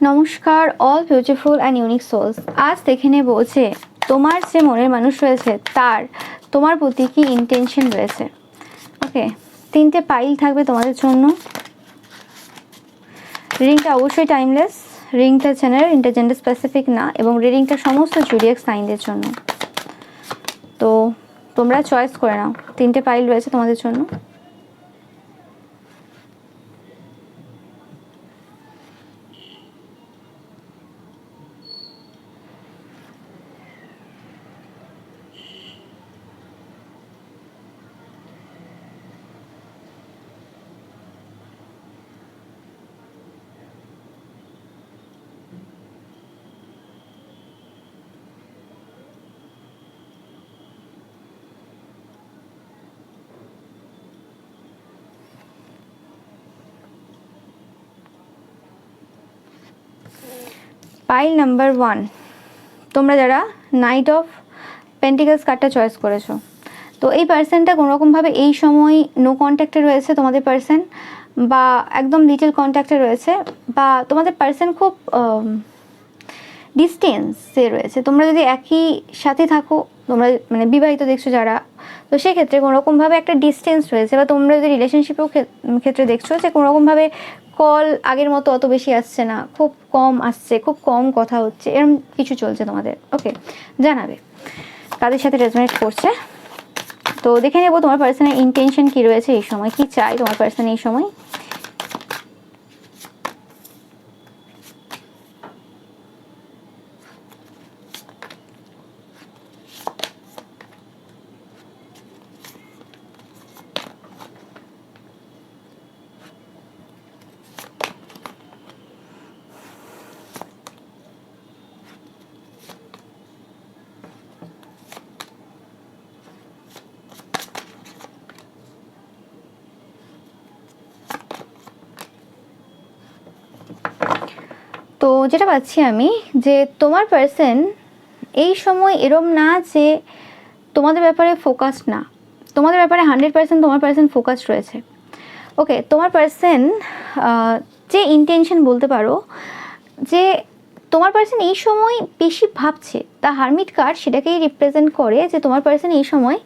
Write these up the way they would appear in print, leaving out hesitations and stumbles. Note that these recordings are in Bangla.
নমস্কার all beautiful and unique souls. আজ দেখে নেব যে তোমার যে মনের মানুষ রয়েছে তার তোমার প্রতি কি ইন্টেনশন রয়েছে। ওকে, 3টে পাইল থাকবে তোমাদের জন্য। রিডিংটা অবশ্যই টাইমলেস, রিডিংটা জেনারেল, ইন্টারজেন্ডার স্পেসিফিক না, এবং রিডিংটা সমস্ত জুডিয়াক সাইনদের জন্য। তো তোমরা চয়েস করে নাও, 3টে পাইল রয়েছে তোমাদের জন্য। পাইল নাম্বার 1, তোমরা যারা নাইট অফ পেন্টিকলস কার্ডটা চয়েস করেছো, তো এই পার্সনটা কোনোরকমভাবে এই সময় নো কন্ট্যাক্টে রয়েছে তোমাদের পার্সন, বা একদম লিটল কন্ট্যাক্টে রয়েছে, বা তোমাদের পার্সন খুব ডিস্টেন্সে রয়েছে। তোমরা যদি একই সাথে থাকো, তোমরা মানে বিবাহিত দেখছো যারা, তো সেক্ষেত্রে কোনোরকমভাবে একটা ডিস্টেন্স রয়েছে। বা তোমরা যদি রিলেশনশিপেও ক্ষেত্রে দেখছো যে কোনোরকমভাবে কল আগের মতো অত বেশি আসছে না, খুব কম আসছে, খুব কম কথা হচ্ছে, এরকম কিছু চলছে তোমাদের। ওকে, জানাবে কাদের সাথে রেজোনেট করছে। তো দেখে নেবো তোমার পার্সনের ইন্টেনশন কী রয়েছে এই সময়, কি চাই তোমার পার্সন এই সময়। তো যেটা পাচ্ছি আমি, যে তোমার পার্সন এই সময় এরম না যে তোমাদের ব্যাপারে ফোকাস না, তোমাদের ব্যাপারে 100% তোমার পার্সন ফোকাস রয়েছে। ওকে, তোমার পার্সন যে ইন্টেনশন বলতে পারো, যে তোমার পার্সন এই সময় বেশি ভাবছে, তা হারমিট কার্ড সেটাকেই রিপ্রেজেন্ট করে যে তোমার পার্সন এই সময়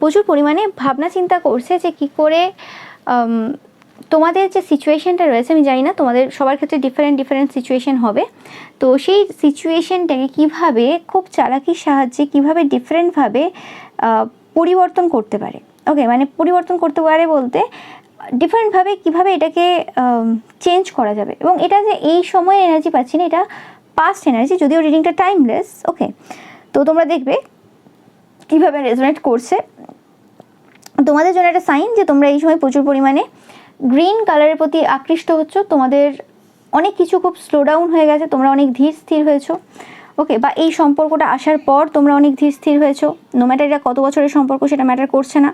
প্রচুর পরিমাণে ভাবনা চিন্তা করছে যে কী করে তোমাদের যে সিচুয়েশনটা রয়েছে, আমি জানি না তোমাদের সবার ক্ষেত্রে ডিফারেন্ট সিচুয়েশন হবে, তো সেই সিচুয়েশনটাকে কীভাবে খুব চালাকির সাহায্যে কীভাবে ডিফারেন্টভাবে পরিবর্তন করতে পারে। ওকে, মানে পরিবর্তন করতে পারে বলতে ডিফারেন্টভাবে কীভাবে এটাকে চেঞ্জ করা যাবে। এবং এটা যে এই সময়ের এনার্জি পাচ্ছি না, এটা পাস্ট এনার্জি, যদিও রিডিংটা টাইমলেস। ওকে, তো তোমরা দেখবে কীভাবে রেজোনেট করছে। তোমাদের জন্য একটা সাইন যে তোমরা এই সময় প্রচুর পরিমাণে গ্রিন কালারের প্রতি আকৃষ্ট হচ্ছ। তোমাদের অনেক কিছু খুব স্লো ডাউন হয়ে গেছে, তোমরা অনেক ধীর স্থির হয়েছো। ওকে, বা এই সম্পর্কটা আসার পর তোমরা অনেক ধীর স্থির হয়েছো। নো ম্যাটার এটা কত বছরের সম্পর্ক, সেটা ম্যাটার করছে না।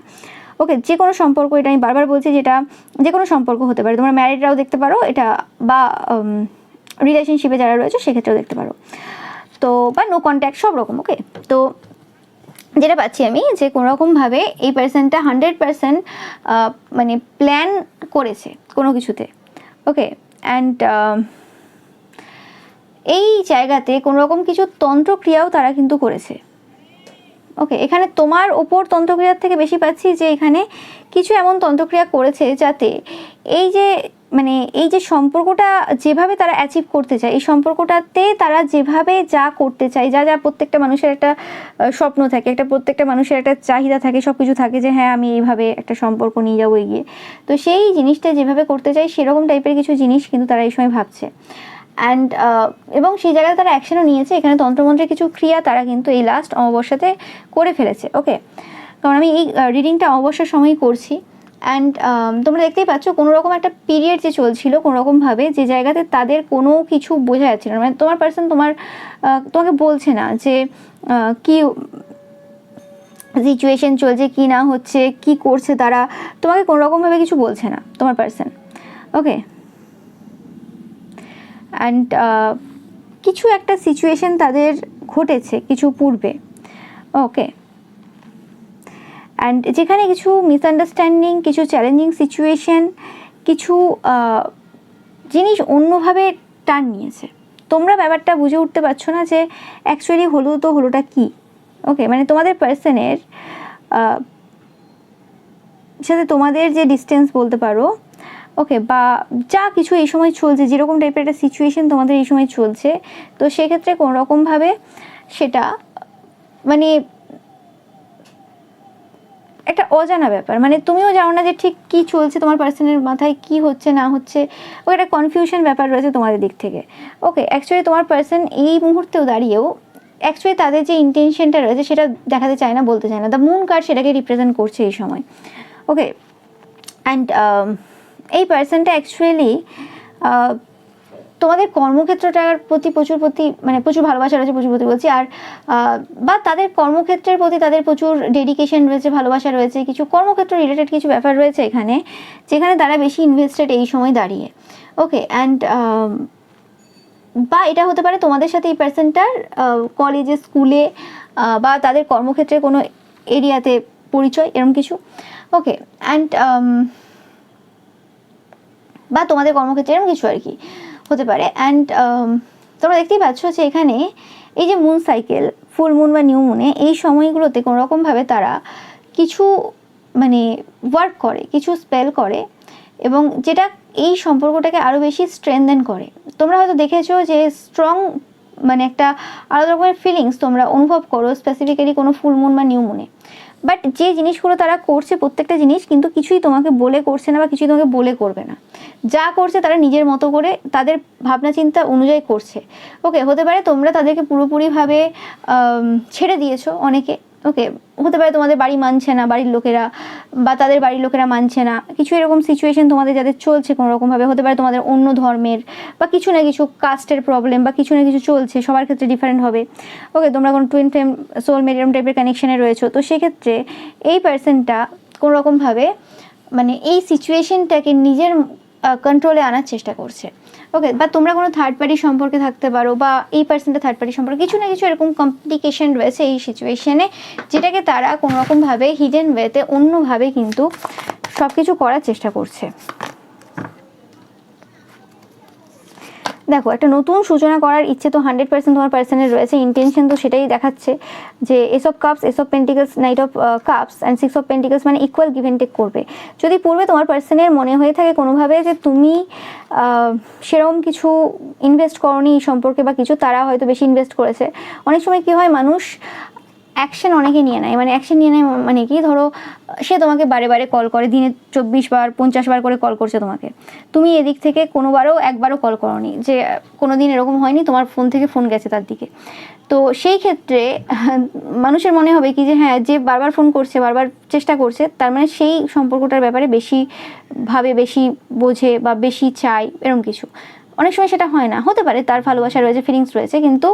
ওকে, যে কোনো সম্পর্ক, এটা আমি বারবার বলছি, যেটা যে কোনো সম্পর্ক হতে পারে, তোমরা ম্যারিডরাও দেখতে পারো এটা, বা রিলেশনশিপে যারা রয়েছে সেক্ষেত্রেও দেখতে পারো, তো বা নো কন্ট্যাক্ট, সব রকম। ওকে, তো যেটা পাচ্ছি আমি, যে কোনোরকমভাবে এই পার্সনটা 100% মানে প্ল্যান করেছে কোনো কিছুতে। ওকে, অ্যান্ড এই জায়গাতে কোনোরকম কিছু তন্ত্রক্রিয়াও তারা কিন্তু করেছে। ওকে, এখানে তোমার ওপর তন্ত্রক্রিয়ার থেকে বেশি পাচ্ছি যে এখানে কিছু এমন তন্ত্রক্রিয়া করেছে যাতে এই যে সম্পর্কটা যেভাবে তারা অ্যাচিভ করতে চায়, এই সম্পর্কটাতে তারা যেভাবে যা করতে চায়, যা প্রত্যেকটা মানুষের একটা স্বপ্ন থাকে, প্রত্যেকটা মানুষের একটা চাহিদা থাকে, সব কিছু থাকে যে হ্যাঁ আমি এইভাবে একটা সম্পর্ক নিয়ে যাবো এগিয়ে, তো সেই জিনিসটা যেভাবে করতে চাই সেরকম টাইপের কিছু জিনিস কিন্তু তারা এই সময় ভাবছে। অ্যান্ড এবং সেই জায়গায় তারা অ্যাকশনও নিয়েছে। এখানে তন্ত্রমন্ত্রের কিছু ক্রিয়া তারা কিন্তু এই লাস্ট অমাবস্যাতে করে ফেলেছে। ওকে, কারণ আমি এই রিডিংটা অমাবস্যার সময়ই করছি। অ্যান্ড তোমরা দেখতেই পাচ্ছ কোনোরকম একটা পিরিয়ড যে চলছিল কোনোরকমভাবে, যে জায়গাতে তাদের কোনো কিছু বোঝা যাচ্ছিল না। মানে তোমার পার্সন তোমাকে বলছে না যে কি সিচুয়েশন চলছে, কি না হচ্ছে, কি করছে তারা, তোমাকে কোনোরকমভাবে কিছু বলছে না তোমার পার্সন। ওকে, অ্যান্ড কিছু একটা সিচুয়েশন তাদের ঘটেছে কিছু পূর্বে। ওকে, অ্যান্ড যেখানে কিছু মিসআন্ডারস্ট্যান্ডিং, কিছু চ্যালেঞ্জিং সিচুয়েশন, কিছু জিনিস অন্যভাবে টার্ন নিয়েছে। তোমরা ব্যাপারটা বুঝে উঠতে পারছো না যে অ্যাকচুয়ালি হলোটা কি। ওকে, মানে তোমাদের পার্সনের সাথে তোমাদের যে ডিস্টেন্স বলতে পারো, ওকে, বা যা কিছু এই সময় চলছে, যেরকম টাইপের একটা সিচুয়েশন তোমাদের এই সময় চলছে, তো সেক্ষেত্রে কোনোরকমভাবে সেটা মানে একটা অজানা ব্যাপার, মানে তুমিও জানো না যে ঠিক কী চলছে, তোমার পার্সনের মাথায় কি হচ্ছে না হচ্ছে, ও একটা কনফিউশন ব্যাপার রয়েছে তোমাদের দিক থেকে। ওকে, অ্যাকচুয়ালি তোমার পার্সন এই মুহূর্তেও দাঁড়িয়েও অ্যাকচুয়ালি তাদের যে ইন্টেনশনটা রয়েছে সেটা দেখাতে চায় না, বলতে চায় না। দ্য মুন কার্ড সেটাকে রিপ্রেজেন্ট করছে এই সময়। ওকে, অ্যান্ড এই পার্সনটা অ্যাকচুয়ালি তোমাদের কর্মক্ষেত্রটার প্রতি প্রচুর ভালোবাসা রয়েছে, প্রচুর প্রতি বলছি, আর বা তাদের কর্মক্ষেত্রের প্রতি তাদের প্রচুর ডেডিকেশন রয়েছে, ভালোবাসা রয়েছে, কিছু কর্মক্ষেত্র রিলেটেড কিছু ব্যাপার রয়েছে এখানে, যেখানে তারা বেশি ইনভেস্টেড এই সময় দাঁড়িয়ে। ওকে, অ্যান্ড বা এটা হতে পারে তোমাদের সাথে এই পার্সনটার কলেজে, স্কুলে বা তাদের কর্মক্ষেত্রে কোনো এরিয়াতে পরিচয়, এরকম কিছু। ওকে, অ্যান্ড বা তোমাদের কর্মক্ষেত্রে এরকম কিছু আর কি হতে পারে। অ্যান্ড তোমরা দেখতেই পাচ্ছ যে এখানে এই যে মুন সাইকেল, ফুল মুন বা নিউ মুনে, এই সময়গুলোতে কোনোরকমভাবে তারা কিছু মানে ওয়ার্ক করে, কিছু স্পেল করে, এবং যেটা এই সম্পর্কটাকে আরও বেশি স্ট্রেনদেন করে। তোমরা হয়তো দেখেছো যে স্ট্রং মানে একটা আলাদা রকমের ফিলিংস তোমরা অনুভব করো স্পেসিফিক্যালি কোনো ফুল মুন বা নিউ মুনে। বাট যে জিনিসগুলো তারা করছে, প্রত্যেকটা জিনিস কিন্তু কিছুই তোমাকে বলে করছে না, বা কিছুই তোমাকে বলে করবে না। যা করছে তারা নিজের মতো করে তাদের ভাবনা চিন্তা অনুযায়ী করছে। ওকে, হতে পারে তোমরা তাদেরকে পুরোপুরিভাবে ছেড়ে দিয়েছো অনেকে। ওকে, হতে পারে তোমাদের বাড়ি মানছে না, বাড়ির লোকেরা, বা তাদের বাড়ির লোকেরা মানছে না, কিছু এরকম সিচুয়েশন তোমাদের যাদের চলছে কোনোরকমভাবে। হতে পারে তোমাদের অন্য ধর্মের বা কিছু না কিছু কাস্টের প্রবলেম বা কিছু না কিছু চলছে, সবার ক্ষেত্রে ডিফারেন্ট হবে। ওকে, তোমরা কোনো টুইন ফ্লেম, সোলমেট এরকম টাইপের কানেকশানে রয়েছো, তো সেক্ষেত্রে এই পার্সনটা কোনোরকমভাবে মানে এই সিচুয়েশনটাকে নিজের কন্ট্রোলে আনার চেষ্টা করছে। ওকে, বা তোমরা কোনো থার্ড পার্টি সম্পর্কে থাকতে পারো, বা এই পার্সনটা থার্ড পার্টি সম্পর্কে, কিছু না কিছু এরকম কমপ্লিকেশন রয়েছে এই সিচুয়েশনে, যেটাকে তারা কোনোরকমভাবে হিডেন ওয়েতে অন্যভাবে কিন্তু সব কিছু করার চেষ্টা করছে। দেখো, একটা নতুন সূচনা করার ইচ্ছে তো 100% তোমার পার্সনের রয়েছে, ইন্টেনশন তো সেটাই দেখাচ্ছে যে S of cups, S of pentacles, night of cups and 6 of pentacles, মানে ইকুয়াল গিভ অ্যান্ড টেক করবে। যদি পূর্বে তোমার পার্সনের মনে হয়ে থাকে কোনোভাবে যে তুমি সেরকম কিছু ইনভেস্ট করোনি এই সম্পর্কে বা কিছু, তারা হয়তো বেশি ইনভেস্ট করেছে। অনেক সময় কী হয়, মানুষ অ্যাকশন অনেকে নিয়ে নেয়, মানে অ্যাকশন নিয়ে নেয় মানে কি, ধরো সে তোমাকে বারে বারে কল করে, দিনে 24 বার 50 বার করে কল করছে তোমাকে, তুমি এদিক থেকে কোনোবারও একবারও কল করোনি, যে কোনো দিন এরকম হয়নি তোমার ফোন থেকে ফোন গেছে তার দিকে। তো সেই ক্ষেত্রে মানুষের মনে হবে কি যে হ্যাঁ, যে বারবার ফোন করছে, বারবার চেষ্টা করছে, তার মানে সেই সম্পর্কটার ব্যাপারে বেশি ভাবে, বেশি বোঝে বা বেশি চায়, এরকম কিছু। অনেক সময় সেটা হয় না, হতে পারে তার ভালোবাসা রয়েছে, ফিলিংস রয়েছে, কিন্তু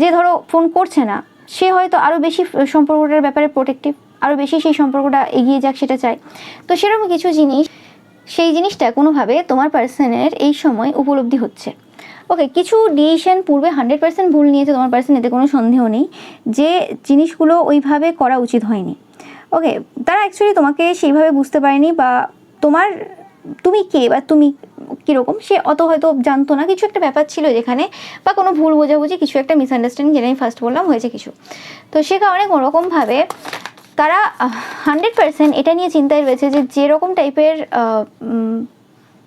যে ধরো ফোন করছে না, সে হয়তো আরও বেশি সম্পর্কটার ব্যাপারে প্রোটেক্টিভ, আরও বেশি সেই সম্পর্কটা এগিয়ে যাক সেটা চায়। তো সেরকম কিছু জিনিস, সেই জিনিসটা কোনোভাবে তোমার পার্সনের এই সময় উপলব্ধি হচ্ছে। ওকে, কিছু ডিসিশন পূর্বে 100% ভুল নিয়েছে তোমার পার্সন, এতে কোনো সন্দেহ নেই, যে জিনিসগুলো ওইভাবে করা উচিত হয়নি। ওকে, তারা অ্যাকচুয়ালি তোমাকে সেইভাবে বুঝতে পারেনি, বা তুমি কে বা তুমি কীরকম সে অত হয়তো জানতো না, কিছু একটা ব্যাপার ছিল যেখানে, বা কোনো ভুল বোঝাবুঝি, কিছু একটা মিসআন্ডারস্ট্যান্ডিং, যেটা আমি ফার্স্ট বললাম, হয়েছে কিছু। তো সে কারণে কোনোরকমভাবে তারা 100% এটা নিয়ে চিন্তায় রয়েছে যে যেরকম টাইপের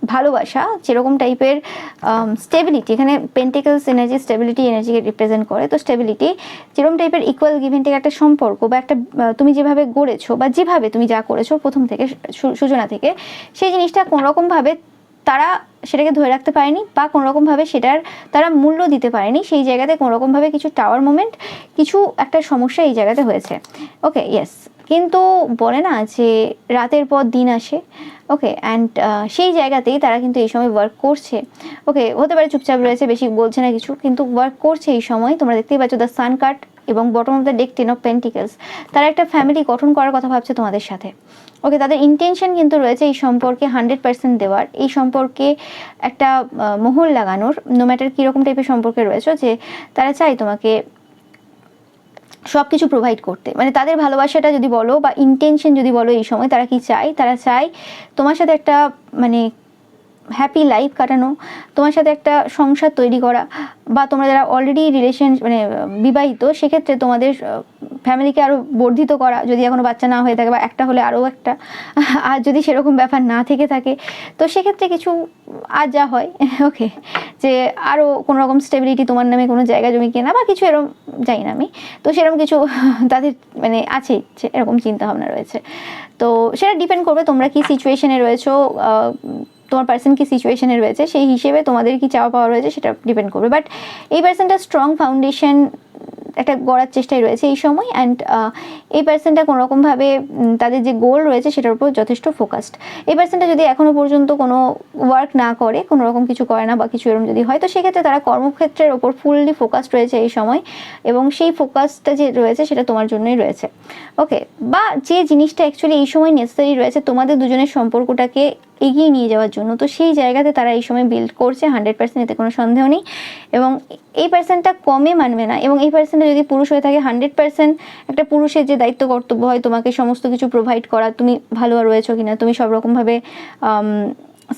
ভালোবাসা, যেরকম টাইপের স্টেবিলিটি, এখানে পেন্টিকলস এনার্জি স্টেবিলিটি এনার্জিকে রিপ্রেজেন্ট করে, তো স্টেবিলিটি যেরকম টাইপের ইকুয়াল গিভ অ্যান্ড টেক একটা সম্পর্ক, বা একটা তুমি যেভাবে গড়েছো বা যেভাবে তুমি যা করেছো প্রথম থেকে সূচনা থেকে, সেই জিনিসটা কোনোরকমভাবে তারা সেটাকে ধরে রাখতে পারেনি, বা কোনোরকমভাবে সেটার তারা মূল্য দিতে পারেনি। সেই জায়গাতে কোনোরকমভাবে কিছু টাওয়ার মোমেন্ট, কিছু একটা সমস্যা এই জায়গাতে হয়েছে। ওকে, ইয়েস, কিন্তু বলে না যে রাতের পর দিন আসে। ওকে, অ্যান্ড সেই জায়গাতেই তারা কিন্তু এই সময় ওয়ার্ক করছে। ওকে, হতে পারে চুপচাপ রয়েছে, বেশি বলছে না কিছু, কিন্তু ওয়ার্ক করছে এই সময়। তোমরা দেখতেই পাচ্ছ দ্য সান কার্ড এবং bottom of the deck 10 of pentacles. তারা একটা ফ্যামিলি গঠন করার কথা ভাবছে তোমাদের সাথে। ওকে, তাদের ইন্টেনশন কিন্তু রয়েছে এই সম্পর্কে 100% দেওয়ার, এই সম্পর্কে একটা মোহর লাগানোর, নো ম্যাটার কীরকম টাইপের সম্পর্কে রয়েছে, যে তারা চায় তোমাকে সব কিছু প্রোভাইড করতে। মানে তাদের ভালোবাসাটা যদি বলো বা ইন্টেনশন যদি বলো, এই সময় তারা কি চায়, তারা চায় তোমার সাথে একটা মানে হ্যাপি লাইফ কাটানো, তোমার সাথে একটা সংসার তৈরি করা, বা তোমরা যারা অলরেডি রিলেশন মানে বিবাহিত সেক্ষেত্রে তোমাদের ফ্যামিলিকে আরও বর্ধিত করা, যদি এখনও বাচ্চা না হয়ে থাকে বা একটা হলে আরও একটা, আর যদি সেরকম ব্যাপার না থেকে থাকে তো সেক্ষেত্রে কিছু আর যা হয় ওকে, যে আরও কোনো রকম স্টেবিলিটি তোমার নামে কোনো জায়গা জমি কেনা বা কিছু এরকম, জানি না আমি, তো সেরকম কিছু তাদের মানে আছে এরকম চিন্তাভাবনা রয়েছে। তো সেটা ডিপেন্ড করবে তোমরা কি সিচুয়েশনে রয়েছো, তোমার পার্সন কি সিচুয়েশনে রয়েছে সেই হিসেবে তোমাদের কি চাওয়া পাওয়া রয়েছে সেটা ডিপেন্ড করবে। বাট এই পার্সনটা স্ট্রং ফাউন্ডেশন একটা গড়ার চেষ্টায় রয়েছে এই সময়, অ্যান্ড এই পার্সনটা কোনোরকমভাবে তাদের যে গোল রয়েছে সেটার উপর যথেষ্ট ফোকাসড। এই পার্সনটা যদি এখনও পর্যন্ত কোনো ওয়ার্ক না করে, কোনো রকম কিছু করে না বা কিছু এরকম যদি হয়, তো সেক্ষেত্রে তারা কর্মক্ষেত্রের ওপর ফুললি ফোকাসড রয়েছে এই সময়, এবং সেই ফোকাসটা যে রয়েছে সেটা তোমার জন্যই রয়েছে। ওকে, বা যে জিনিসটা অ্যাকচুয়ালি এই সময় নেসেসারি রয়েছে তোমাদের দুজনের সম্পর্কটাকে এগিয়ে নিয়ে যাওয়ার জন্য, তো সেই জায়গাতে তারা এই সময় বিল্ড করছে 100%, এতে কোনো সন্দেহ নেই। এবং এই পার্সনটা কমে মানবে না, এবং এই পার্সনটা যদি পুরুষ হয়ে থাকে 100% একটা পুরুষের যে দায়িত্ব কর্তব্য হয় তোমাকে সমস্ত কিছু প্রোভাইড করা, তুমি ভালো রয়েছো কিনা, তুমি সব রকমভাবে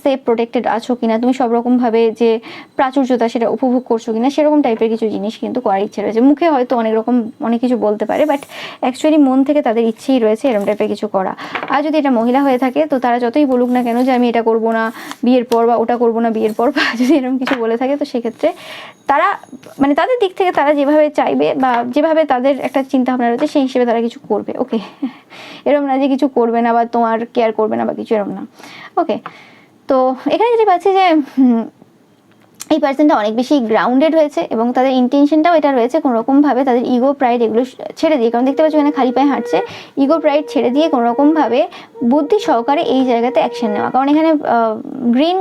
সেফ প্রোটেক্টেড আছো কিনা, তুমি সব রকমভাবে যে প্রাচুর্যতা সেটা উপভোগ করছো কিনা, সেরকম টাইপের কিছু জিনিস কিন্তু করার ইচ্ছে রয়েছে। মুখে হয়তো অনেক কিছু বলতে পারে, বাট অ্যাকচুয়ালি মন থেকে তাদের ইচ্ছেই রয়েছে এরকম টাইপের কিছু করা। আর যদি এটা মহিলা হয়ে থাকে তো তারা যতই বলুক না কেন যে আমি এটা করবো না বিয়ের পর, বা ওটা করবো না বিয়ের পর, বা যদি এরকম কিছু বলে থাকে, তো সেক্ষেত্রে তারা মানে তাদের দিক থেকে তারা যেভাবে চাইবে বা যেভাবে তাদের একটা চিন্তাভাবনা রয়েছে সেই হিসেবে তারা কিছু করবে। ওকে, এরকম না যে কিছু করবে না বা তোমার কেয়ার করবে না বা কিছু এরকম না। ওকে, তো এখানে যেটা পাচ্ছি যে এই পার্সনটা অনেক বেশি গ্রাউন্ডেড হয়েছে, এবং তাদের ইন্টেনশনটাও এটা রয়েছে কোনোরকমভাবে তাদের ইগো প্রাইড এগুলো ছেড়ে দিয়ে, কারণ দেখতে পাচ্ছি এখানে খালি পায়ে হাঁটছে, ইগো প্রাইড ছেড়ে দিয়ে কোনোরকমভাবে বুদ্ধি সহকারে এই জায়গাতে অ্যাকশন নেওয়া। কারণ এখানে গ্রিন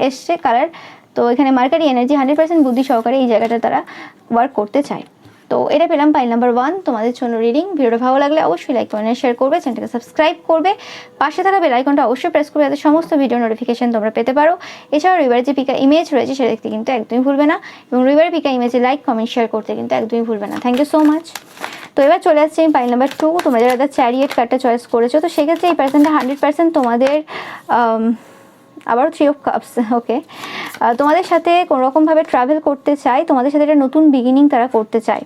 এসছে কালার, তো এখানে মার্কারি এনার্জি 100% বুদ্ধি সহকারে এই জায়গাটা তারা ওয়ার্ক করতে চায়। তো এটা পেলাম পাইল নাম্বার 1 তোমাদের জন্য রিডিং। ভিডিওটা ভালো লাগলে অবশ্যই লাইক কমেন্ট শেয়ার করবে, চ্যানেলটাকে সাবস্ক্রাইব করবে, পাশে থাকা বেল আইকনটা অবশ্যই প্রেস করবে যাতে সমস্ত ভিডিও নোটিফিকেশন তোমরা পেতে পারো। এছাড়াও রবিবারে যে পিকা ইমেজ রয়েছে সেটা দেখতে কিন্তু একদমই ভুলবে না, এবং রবিবারে পিকা ইমেজে লাইক কমেন্ট শেয়ার করতে কিন্তু একদমই ভুলবে না। Thank you so much. তো এবার চলে আসছে আমি পাইল নাম্বার 2। তোমরা যারা চ্যারিয়েট কার্ডটা চয়েস করেছো, তো সেক্ষেত্রে এই পার্সনটা 100% তোমাদের আবার 3 অফ কাপস। ওকে, তোমাদের সাথে কোনোরকমভাবে ট্রাভেল করতে চায়, তোমাদের সাথে একটা নতুন বিগিনিং তারা করতে চায়।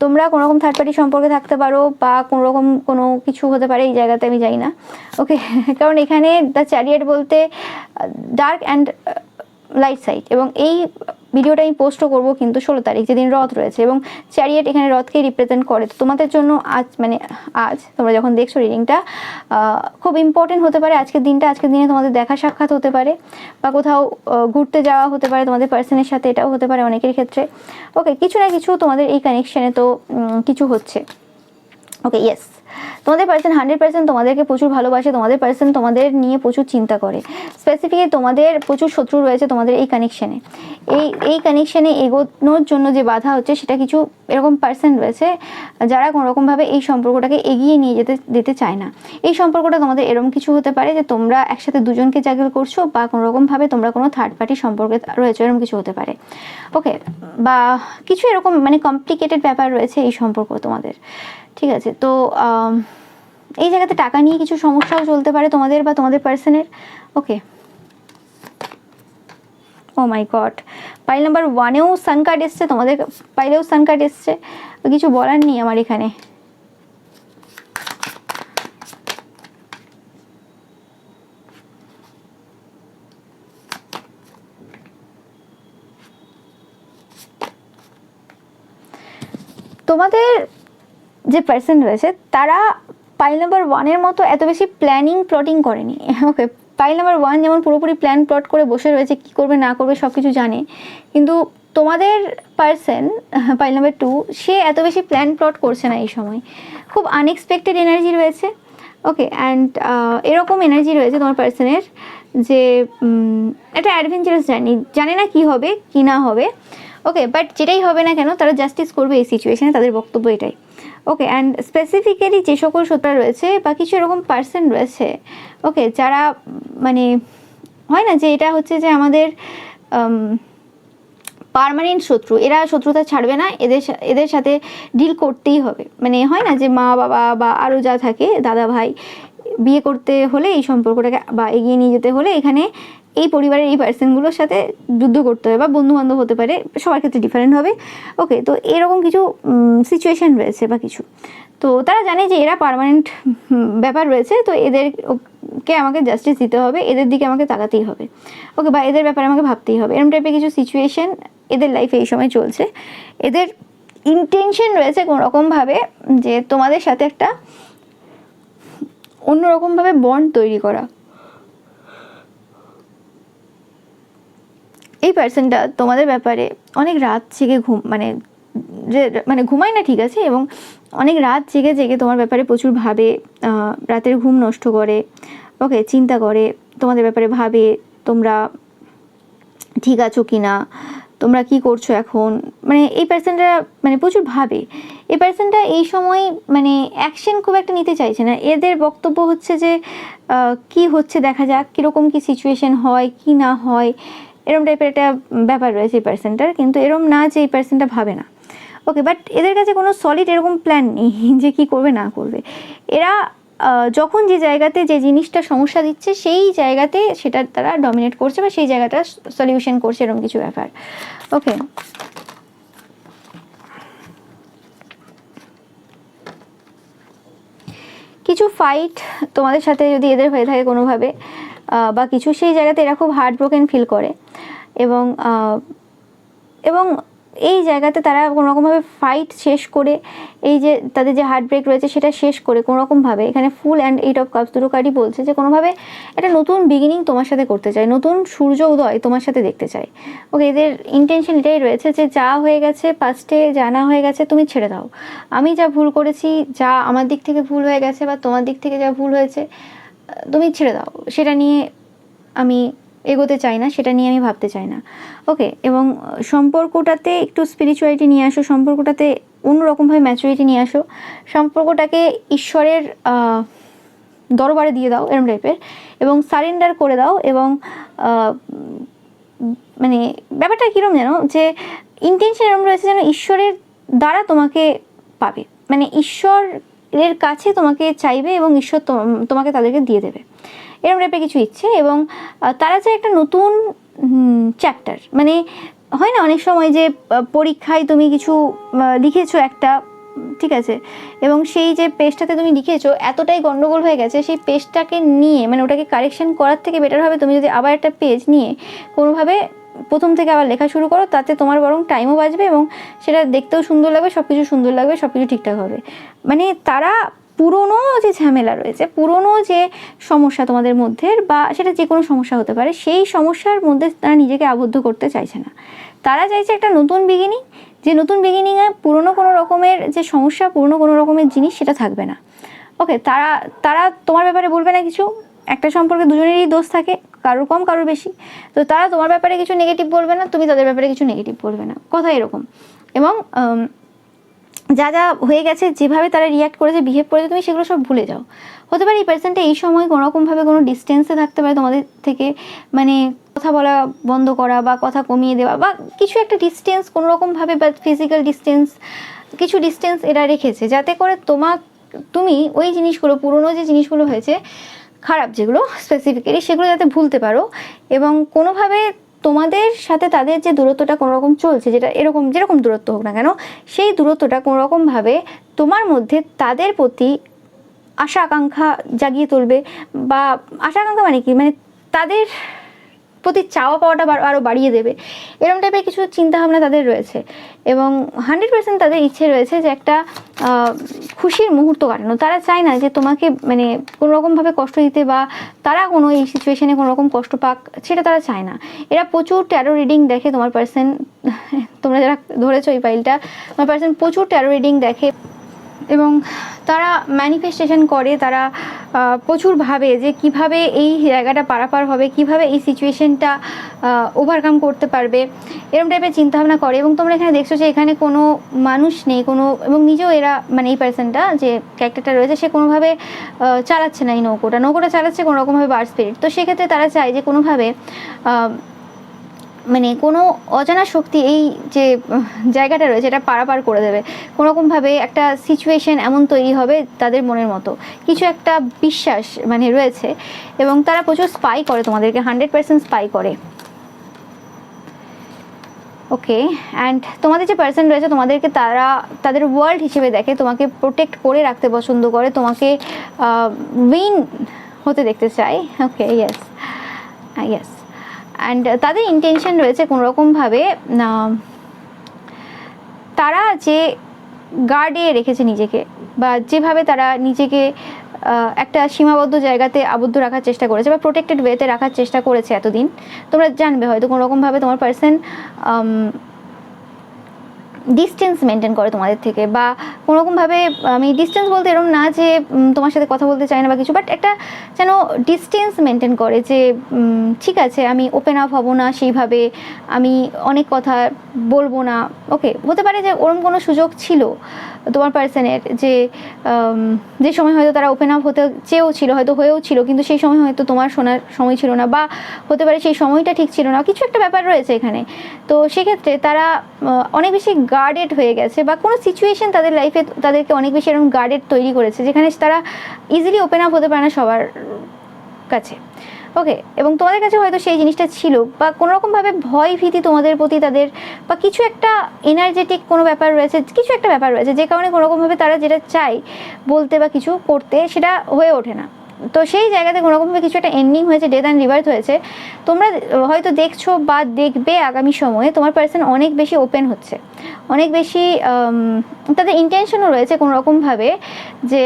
তোমরা কোনোরকম থার্ড পার্টি সম্পর্কে থাকতে পারো বা কোনোরকম কোনো কিছু হতে পারে এই জায়গাতে, আমি জানি না। ওকে, কারণ এখানে দ্য চ্যারিয়েট বলতে ডার্ক অ্যান্ড লাইট সাইড, এবং এই ভিডিওটা আমি পোস্টও করবো কিন্তু 16 তারিখ যেদিন রথ রয়েছে, এবং চ্যারিয়েট এখানে রথকেই রিপ্রেজেন্ট করে। তো তোমাদের জন্য আজ তোমরা যখন দেখছো রিডিংটা খুব ইম্পর্টেন্ট হতে পারে আজকের দিনটা। আজকের দিনে তোমাদের দেখা সাক্ষাৎ হতে পারে, বা কোথাও ঘুরতে যাওয়া হতে পারে তোমাদের পার্সনের সাথে, এটাও হতে পারে অনেকের ক্ষেত্রে। ওকে, কিছু না কিছু তোমাদের এই কানেকশানে তো কিছু হচ্ছে। ওকে, ইয়েস, তোমাদের পার্সন 100% তোমাদেরকে প্রচুর ভালোবাসে, তোমাদের পার্সন তোমাদের নিয়ে প্রচুর চিন্তা করে। স্পেসিফিকলি তোমাদের প্রচুর শত্রু রয়েছে তোমাদের এই কানেকশানে। এই কানেকশানে এগোনোর জন্য যে বাধা হচ্ছে সেটা কিছু এরকম পার্সন রয়েছে যারা কোনোরকমভাবে এই সম্পর্কটাকে এগিয়ে নিয়ে যেতে চায় না। এই সম্পর্কটা তোমাদের এরকম কিছু হতে পারে যে তোমরা একসাথে দুজনকে জাগল করছো, বা কোনোরকমভাবে তোমরা কোনো থার্ড পার্টি সম্পর্কে রয়েছে, এরকম কিছু হতে পারে। ওকে, বা কিছু এরকম মানে কমপ্লিকেটেড ব্যাপার রয়েছে এই সম্পর্ক তোমাদের। ঠিক আছে, তো এই জায়গাতে টাকা নিয়ে কিছু সমস্যাও চলতে পারে তোমাদের বা তোমাদের পার্সনের। Okay, oh my god, pile number 1-এও সান কার্ড এসছে, তোমাদের পাইলেও সান কার্ড এসছে, কিছু বলার নেই আমার এখানে। তোমাদের যে পার্সন রয়েছে তারা পাইল নাম্বার 1-এর মতো এত বেশি প্লটিং করেনি। ওকে, পাইল নাম্বার 1 যেমন পুরোপুরি প্লট করে বসে রয়েছে, কী করবে না করবে সব কিছু জানে, কিন্তু তোমাদের পার্সন পাইল নাম্বার 2 সে এত বেশি প্লট করছে না এই সময়। খুব আনএক্সপেক্টেড এনার্জি রয়েছে। ওকে, অ্যান্ড এরকম এনার্জি রয়েছে তোমার পার্সনের যে একটা অ্যাডভেঞ্চারাস জার্নি, জানে না কি হবে কি না হবে। ওকে, বাট যেটাই হবে না কেন তারা জাস্টিস করবে এই সিচুয়েশানে, তাদের বক্তব্য এটাই। ওকে, অ্যান্ড স্পেসিফিক্যালি যে সকল শত্রুরা রয়েছে বা কিছু এরকম পার্সন রয়েছে, ওকে, যারা মানে হয় না যে এটা হচ্ছে যে আমাদের পার্মানেন্ট শত্রু, এরা শত্রুতা ছাড়বে না, এদের সাথে ডিল করতেই হবে। মানে হয় না যে মা বাবা বা আরও যা থাকে দাদা ভাই, বিয়ে করতে হলে এই সম্পর্কটাকে বা এগিয়ে নিয়ে যেতে হলে এখানে এই পরিবারের এই পার্সনগুলোর সাথে যুদ্ধ করতে হবে, বা বন্ধুবান্ধব হতে পারে, সবার ক্ষেত্রে ডিফারেন্ট হবে। ওকে, তো এরকম কিছু সিচুয়েশান রয়েছে বা কিছু, তো তারা জানে যে এরা পার্মানেন্ট ব্যাপার রয়েছে, তো এদেরকে আমাকে জাস্টিস দিতে হবে, এদের দিকে আমাকে তাকাতেই হবে, ওকে, বা এদের ব্যাপারে আমাকে ভাবতেই হবে। এরকম টাইপের কিছু সিচুয়েশান এদের লাইফে এই সময় চলছে। এদের ইন্টেনশন রয়েছে কোনোরকমভাবে যে তোমাদের সাথে একটা অন্যরকমভাবে বন্ড তৈরি করা। এই পার্সনটা তোমাদের ব্যাপারে অনেক রাত জেগে ঘুমায় না, ঠিক আছে, এবং অনেক রাত জেগে জেগে তোমার ব্যাপারে প্রচুর ভাবে, রাতের ঘুম নষ্ট করে, ওকে, চিন্তা করে, তোমাদের ব্যাপারে ভাবে তোমরা ঠিক আছো কি না, তোমরা কি করছো এখন, মানে এই পার্সনটা মানে প্রচুর ভাবে। এই পার্সনটা এই সময় মানে অ্যাকশন খুব একটা নিতে চাইছে না। এদের বক্তব্য হচ্ছে যে কি হচ্ছে দেখা যাক, কীরকম কি সিচুয়েশন হয় কি না হয়, এরকম টাইপের একটা ব্যাপার রয়েছে এই পার্সনটার। কিন্তু এরকম না যে এই পার্সনটা ভাবে না, ওকে, বাট এদের কাছে কোনো সলিড এরকম প্ল্যান নেই যে কী করবে না করবে। এরা যখন যে জায়গাতে যে জিনিসটা সমস্যা দিচ্ছে সেই জায়গাতে সেটা তারা ডমিনেট করছে বা সেই জায়গাটা সলিউশন করছে, এরকম কিছু ব্যাপার। ওকে, কিছু ফাইট তোমাদের সাথে যদি এদের হয়ে থাকে কোনোভাবে বা কিছু, সেই জায়গাতে এরা খুব হার্ট ব্রোকেন ফিল করে, এবং এবং এই জায়গাতে তারা কোনোরকমভাবে ফাইট শেষ করে, এই যে তাদের যে হার্ট ব্রেক রয়েছে সেটা শেষ করে কোনোরকমভাবে, এখানে ফুল অ্যান্ড 8 অফ কাপস দুটো কার্ডই বলছে যে কোনোভাবে একটা নতুন বিগিনিং তোমার সাথে করতে চায়, নতুন সূর্য উদয় তোমার সাথে দেখতে চায়। ওকে, এদের ইন্টেনশন এটাই রয়েছে যে যা হয়ে গেছে পাস্টে, জানা হয়ে গেছে, তুমি ছেড়ে দাও। আমি যা ভুল করেছি, যা আমার দিক থেকে ভুল হয়ে গেছে বা তোমার দিক থেকে যা ভুল হয়েছে, তুমি ছেড়ে দাও, সেটা নিয়ে আমি এগোতে চাই না, সেটা নিয়ে আমি ভাবতে চাই না। ওকে, এবং সম্পর্কটাতে একটু স্পিরিচুয়ালিটি নিয়ে আসো, সম্পর্কটাতে অন্যরকমভাবে ম্যাচুরিটি নিয়ে আসো, সম্পর্কটাকে ঈশ্বরের দরবারে দিয়ে দাও এরম টাইপের, এবং সারেন্ডার করে দাও। এবং মানে ব্যাপারটা কীরকম জানো, যে ইন্টেনশন এরকম রয়েছে যেন ঈশ্বরের দ্বারা তোমাকে পাবে, মানে ঈশ্বরের কাছে তোমাকে চাইবে এবং ঈশ্বর তোমাকে তাদেরকে দিয়ে দেবে, এরকম টাইপের কিছু ইচ্ছে। এবং তারা চায় একটা নতুন চ্যাপ্টার, মানে হয় না অনেক সময় যে পরীক্ষায় তুমি কিছু লিখেছো একটা, ঠিক আছে, এবং সেই যে পেজটাতে তুমি লিখেছো এতটাই গন্ডগোল হয়ে গেছে, সেই পেজটাকে নিয়ে মানে ওটাকে কারেকশন করার থেকে বেটার হবে তুমি যদি আবার একটা পেজ নিয়ে কোনোভাবে প্রথম থেকে আবার লেখা শুরু করো, তাতে তোমার বরং টাইমও বাঁচবে এবং সেটা দেখতেও সুন্দর লাগবে, সব কিছু সুন্দর লাগবে, সব কিছু ঠিকঠাক হবে। মানে তারা পুরনো যে ঝামেলা রয়েছে, পুরনো যে সমস্যা তোমাদের মধ্যে, বা সেটা যে কোনো সমস্যা হতে পারে, সেই সমস্যার মধ্যে তারা নিজেকে আবদ্ধ করতে চাইছে না। তারা চাইছে একটা নতুন বিগিনিং, যে নতুন বিগিনিংয়ে পুরনো কোনো রকমের যে সমস্যা, পুরনো কোনো রকমের জিনিস সেটা থাকবে না। ওকে, তারা তোমার ব্যাপারে বলবে না কিছু, একটা সম্পর্কে দুজনেরই দোষ থাকে, কারোর কম কারোর বেশি, তো তারা তোমার ব্যাপারে কিছু নেগেটিভ বলবে না, তুমি তাদের ব্যাপারে কিছু নেগেটিভ বলবে না, কথা এরকম। এবং যা যা হয়ে গেছে, যেভাবে তারা রিয়াক্ট করেছে, বিহেভ করেছে, তুমি সেগুলো সব ভুলে যাও। হতে পারে এই পার্সনটা এই সময় কোনোরকমভাবে কোনো ডিস্টেন্সে থাকতে পারে তোমাদের থেকে, মানে কথা বলা বন্ধ করা বা কথা কমিয়ে দেওয়া বা কিছু একটা ডিস্টেন্স কোনোরকমভাবে, বা ফিজিক্যাল ডিস্টেন্স, কিছু ডিস্টেন্স এরা রেখেছে যাতে করে তুমি ওই জিনিসগুলো, পুরনো যে জিনিসগুলো হয়েছে খারাপ, যেগুলো স্পেসিফিক্যালি, সেগুলো যাতে ভুলতে পারো। এবং কোনোভাবে তোমাদের সাথে তাদের যে দূরত্বটা কোনোরকম চলছে, যেটা যেরকম দূরত্ব হোক না কেন, সেই দূরত্বটা কোনোরকমভাবে তোমার মধ্যে তাদের প্রতি আশা আকাঙ্ক্ষা জাগিয়ে তুলবে। বা আশা আকাঙ্ক্ষা মানে কি, মানে তাদের প্রতি চাওয়া পাওয়াটা আরও বাড়িয়ে দেবে, এরকম টাইপের কিছু চিন্তাভাবনা তাদের রয়েছে। এবং 100% তাদের ইচ্ছে রয়েছে যে একটা খুশির মুহূর্ত কাটানো। তারা চায় না যে তোমাকে মানে কোনোরকমভাবে কষ্ট দিতে, বা তারা কোনো এই সিচুয়েশানে কোনোরকম কষ্ট পাক, সেটা তারা চায় না। এরা প্রচুর ট্যারো রিডিং দেখে, তোমার পার্সন, তোমরা যারা ধরেছো এই ফাইলটা, তোমার পার্সন প্রচুর ট্যারো রিডিং দেখে এবং তারা ম্যানিফেস্টেশন করে, তারা প্রচুর ভাবে যে কিভাবে এই জায়গাটা পারাপার হবে, কিভাবে এই সিচুয়েশনটা ওভারকাম করতে পারবে, এরকম টাইপের চিন্তাভাবনা করে। এবং তোমরা এখানে দেখছো যে এখানে কোনো মানুষ নেই, এবং নিজেও এরা মানে এই পার্সনটা যে ক্যারেক্টারটা রয়েছে সে কোনোভাবে চালাচ্ছে না এই নৌকোটা চালাচ্ছে কোনোরকমভাবে বার স্পিরিট। তো সেক্ষেত্রে তারা চায় যে কোনোভাবে মানে কোনো অজানা শক্তি এই যে জায়গাটা রয়েছে এটা পারাপার করে দেবে। কোনোরকমভাবে একটা সিচুয়েশন এমন তৈরি হবে তাদের মনের মতো, কিছু একটা বিশ্বাস মানে রয়েছে, এবং তারা প্রচুর স্পাই করে তোমাদেরকে, 100% স্পাই করে। ওকে, অ্যান্ড তোমাদের যে পার্সন রয়েছে তোমাদেরকে তারা তাদের ওয়ার্ল্ড হিসেবে দেখে, তোমাকে প্রোটেক্ট করে রাখতে পছন্দ করে, তোমাকে উইন হতে দেখতে চায়। ওকে, ইয়েস ইয়েস, অ্যান্ড তাদের ইন্টেনশন রয়েছে কোনোরকমভাবে তারা যে গার্ডে রেখেছে নিজেকে, বা যেভাবে তারা নিজেকে একটা সীমাবদ্ধ জায়গাতে আবদ্ধ রাখার চেষ্টা করেছে বা প্রোটেক্টেড ওয়েতে রাখার চেষ্টা করেছে এতদিন, তোমরা জানবে হয়তো কোনোরকমভাবে তোমার পার্সন ডিস্টেন্স মেনটেন করে তোমাদের থেকে, বা কোনোরকমভাবে, আমি ডিস্টেন্স বলতে এরকম না যে তোমার সাথে কথা বলতে চায় না বা কিছু, বাট একটা যেন ডিস্টেন্স মেনটেন করে যে ঠিক আছে আমি ওপেন আপ হব না সেইভাবে, আমি অনেক কথা বলবো না। ওকে, হতে পারে যে ওরকম কোনো সুযোগ ছিল তোমার পার্সনের যে সময় হয়তো তারা ওপেন আপ হতে চেয়েও ছিল, হয়তো হয়েও ছিল, কিন্তু সেই সময় হয়তো তোমার শোনার সময় ছিল না, বা হতে পারে সেই সময়টা ঠিক ছিল না, কিছু একটা ব্যাপার রয়েছে এখানে। তো সেক্ষেত্রে তারা অনেক বেশি গার্ডেড হয়ে গেছে, বা কোনো সিচুয়েশন তাদের লাইফে তাদেরকে অনেক বেশি এরকম গার্ডেড তৈরি করেছে যেখানে তারা ইজিলি ওপেন আপ হতে পারে না সবার কাছে। ওকে, এবং তোমাদের কাছে হয়তো সেই জিনিসটা ছিল, বা কোনোরকমভাবে ভয় ভীতি তোমাদের প্রতি তাদের, বা কিছু একটা এনার্জেটিক কোনো ব্যাপার রয়েছে, কিছু একটা ব্যাপার রয়েছে যে কারণে কোনোরকমভাবে তারা যেটা চায় বলতে বা কিছু করতে সেটা হয়ে ওঠে না। তো সেই জায়গাতে কোনোরকমভাবে কিছু একটা এন্ডিং হয়েছে, ডেথ অ্যান্ড রিবার্থ হয়েছে। তোমরা হয়তো দেখছো বা দেখবে আগামী সময়ে তোমার পার্সন অনেক বেশি ওপেন হচ্ছে, অনেক বেশি তাদের ইন্টেনশনও রয়েছে কোনোরকমভাবে যে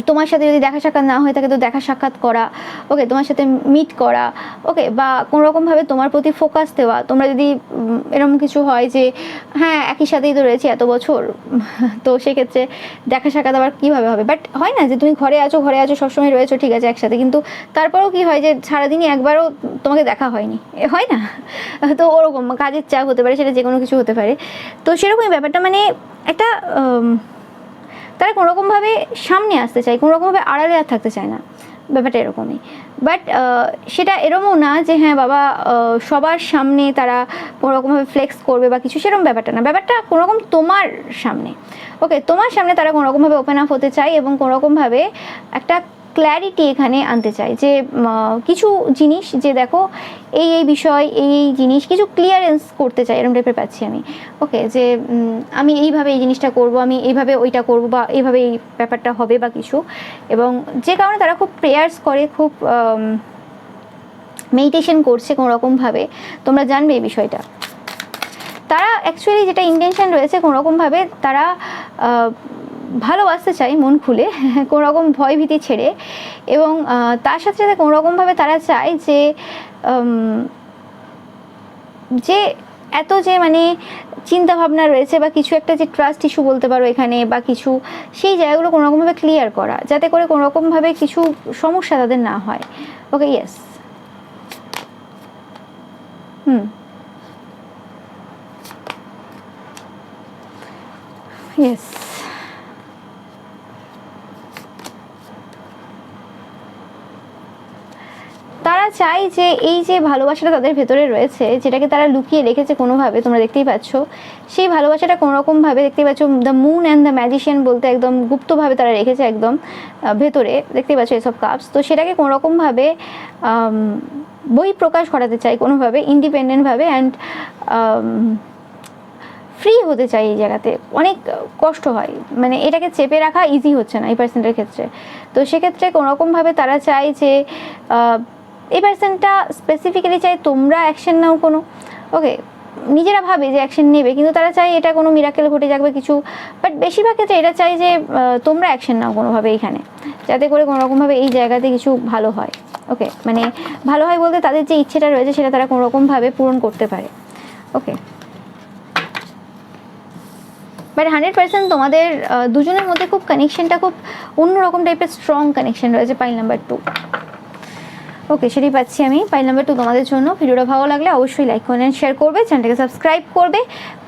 তোমার সাথে যদি দেখা সাক্ষাৎ না হয়ে থাকে তো দেখা সাক্ষাৎ করা, ওকে, তোমার সাথে মিট করা, ওকে, বা কোনোরকমভাবে তোমার প্রতি ফোকাস দেওয়া। তোমরা যদি এরকম কিছু হয় যে হ্যাঁ একই সাথেই তো রয়েছে এত বছর, তো সেক্ষেত্রে দেখা সাক্ষাৎ আবার কীভাবে হবে? বাট হয় না যে তুমি ঘরে আছো সবসময় রয়েছো ঠিক আছে একসাথে, কিন্তু তারপরেও কি হয় যে সারাদিনই একবারও তোমাকে দেখা হয়নি, হয় না? তো ওরকম কাজের চাপ হতে পারে, সেটা যে কোনো কিছু হতে পারে। তো সেরকমই ব্যাপারটা, মানে একটা তারা কোনোরকমভাবে সামনে আসতে চায়, কোনোরকমভাবে আড়ালে আর থাকতে চায় না, ব্যাপারটা এরকমই। বাট সেটা এরকমও না যে হ্যাঁ বাবা সবার সামনে তারা কোনোরকমভাবে ফ্লেক্স করবে বা কিছু, সেরকম ব্যাপারটা না। ব্যাপারটা কোনোরকম তোমার সামনে, ওকে, তোমার সামনে তারা কোনোরকমভাবে ওপেন আপ হতে চায় এবং কোনোরকমভাবে একটা ক্ল্যারিটি এখানে আনতে চাই যে কিছু জিনিস, যে দেখো এই বিষয় এই জিনিস কিছু ক্লিয়ারেন্স করতে চাই, এরকম টাইপের পাচ্ছি আমি। ওকে, যে আমি এইভাবে এই জিনিসটা করব, আমি এইভাবে ওইটা করব, বা এইভাবে এই ব্যাপারটা হবে বা কিছু, এবং যে কারণে তারা খুব প্রেয়ার্স করে, খুব মেডিটেশন করছে কোনোরকমভাবে, তোমরা জানবে এই বিষয়টা। তারা অ্যাকচুয়ালি যেটা ইন্টেনশন রয়েছে কোনোরকমভাবে তারা ভালোবাসতে চাই মন খুলে, কোনোরকম ভয় ভীতি ছেড়ে, এবং তার সাথে সাথে কোনোরকমভাবে তারা চায় যে যে এত যে মানে চিন্তা ভাবনা রয়েছে বা কিছু একটা যে ট্রাস্ট ইস্যু বলতে পারো এখানে, বা কিছু সেই জায়গাগুলো কোনোরকমভাবে ক্লিয়ার করা, যাতে করে কোনোরকমভাবে কিছু সমস্যা তাদের না হয়। ওকে, ইয়েস, ইয়েস, তারা চায় যে এই যে ভালোবাসাটা তাদের ভেতরে রয়েছে, যেটাকে তারা লুকিয়ে রেখেছে কোনোভাবে, তোমরা দেখতেই পাচ্ছ সেই ভালোবাসাটা কোনোরকমভাবে, দেখতেই পাচ্ছ the moon and the magician বলতে একদম গুপ্তভাবে তারা রেখেছে একদম ভেতরে, দেখতেই পাচ্ছ এসব কাপস। তো সেটাকে কোনোরকমভাবে বই প্রকাশ করাতে চাই কোনোভাবে, ইন্ডিপেন্ডেন্টভাবে, অ্যান্ড ফ্রি হতে চাই এই জায়গাতে। অনেক কষ্ট হয়, মানে এটাকে চেপে রাখা ইজি হচ্ছে না এই পার্সেন্টের ক্ষেত্রে। তো সেক্ষেত্রে কোনোরকমভাবে তারা চায় যে এই পার্সনটা স্পেসিফিক্যালি চাই তোমরা অ্যাকশন নাও কোনো, ওকে, নিজেরা ভাবে যে অ্যাকশন নেবে, কিন্তু তারা চায় এটা কোনো মিরাকেল ঘটে যাবে কিছু, বাট বেশিরভাগ ক্ষেত্রে এটা চাই যে তোমরা অ্যাকশন নাও কোনোভাবে এইখানে, যাতে করে কোনোরকমভাবে এই জায়গাতে কিছু ভালো হয়। ওকে, মানে ভালো হয় বলতে তাদের যে ইচ্ছেটা রয়েছে সেটা তারা কোনোরকমভাবে পূরণ করতে পারে। ওকে, বাট 100% তোমাদের দুজনের মধ্যে খুব কানেকশনটা খুব অন্যরকম টাইপের স্ট্রং কানেকশন রয়েছে পাইল নাম্বার 2। ওকে, সেটাই পাচ্ছি আমি পাইল নাম্বার 2 তোমাদের জন্য। ভিডিওটা ভালো লাগলে অবশ্যই লাইক কমেন্ট শেয়ার করবে, চ্যানেলটাকে সাবস্ক্রাইব করবে,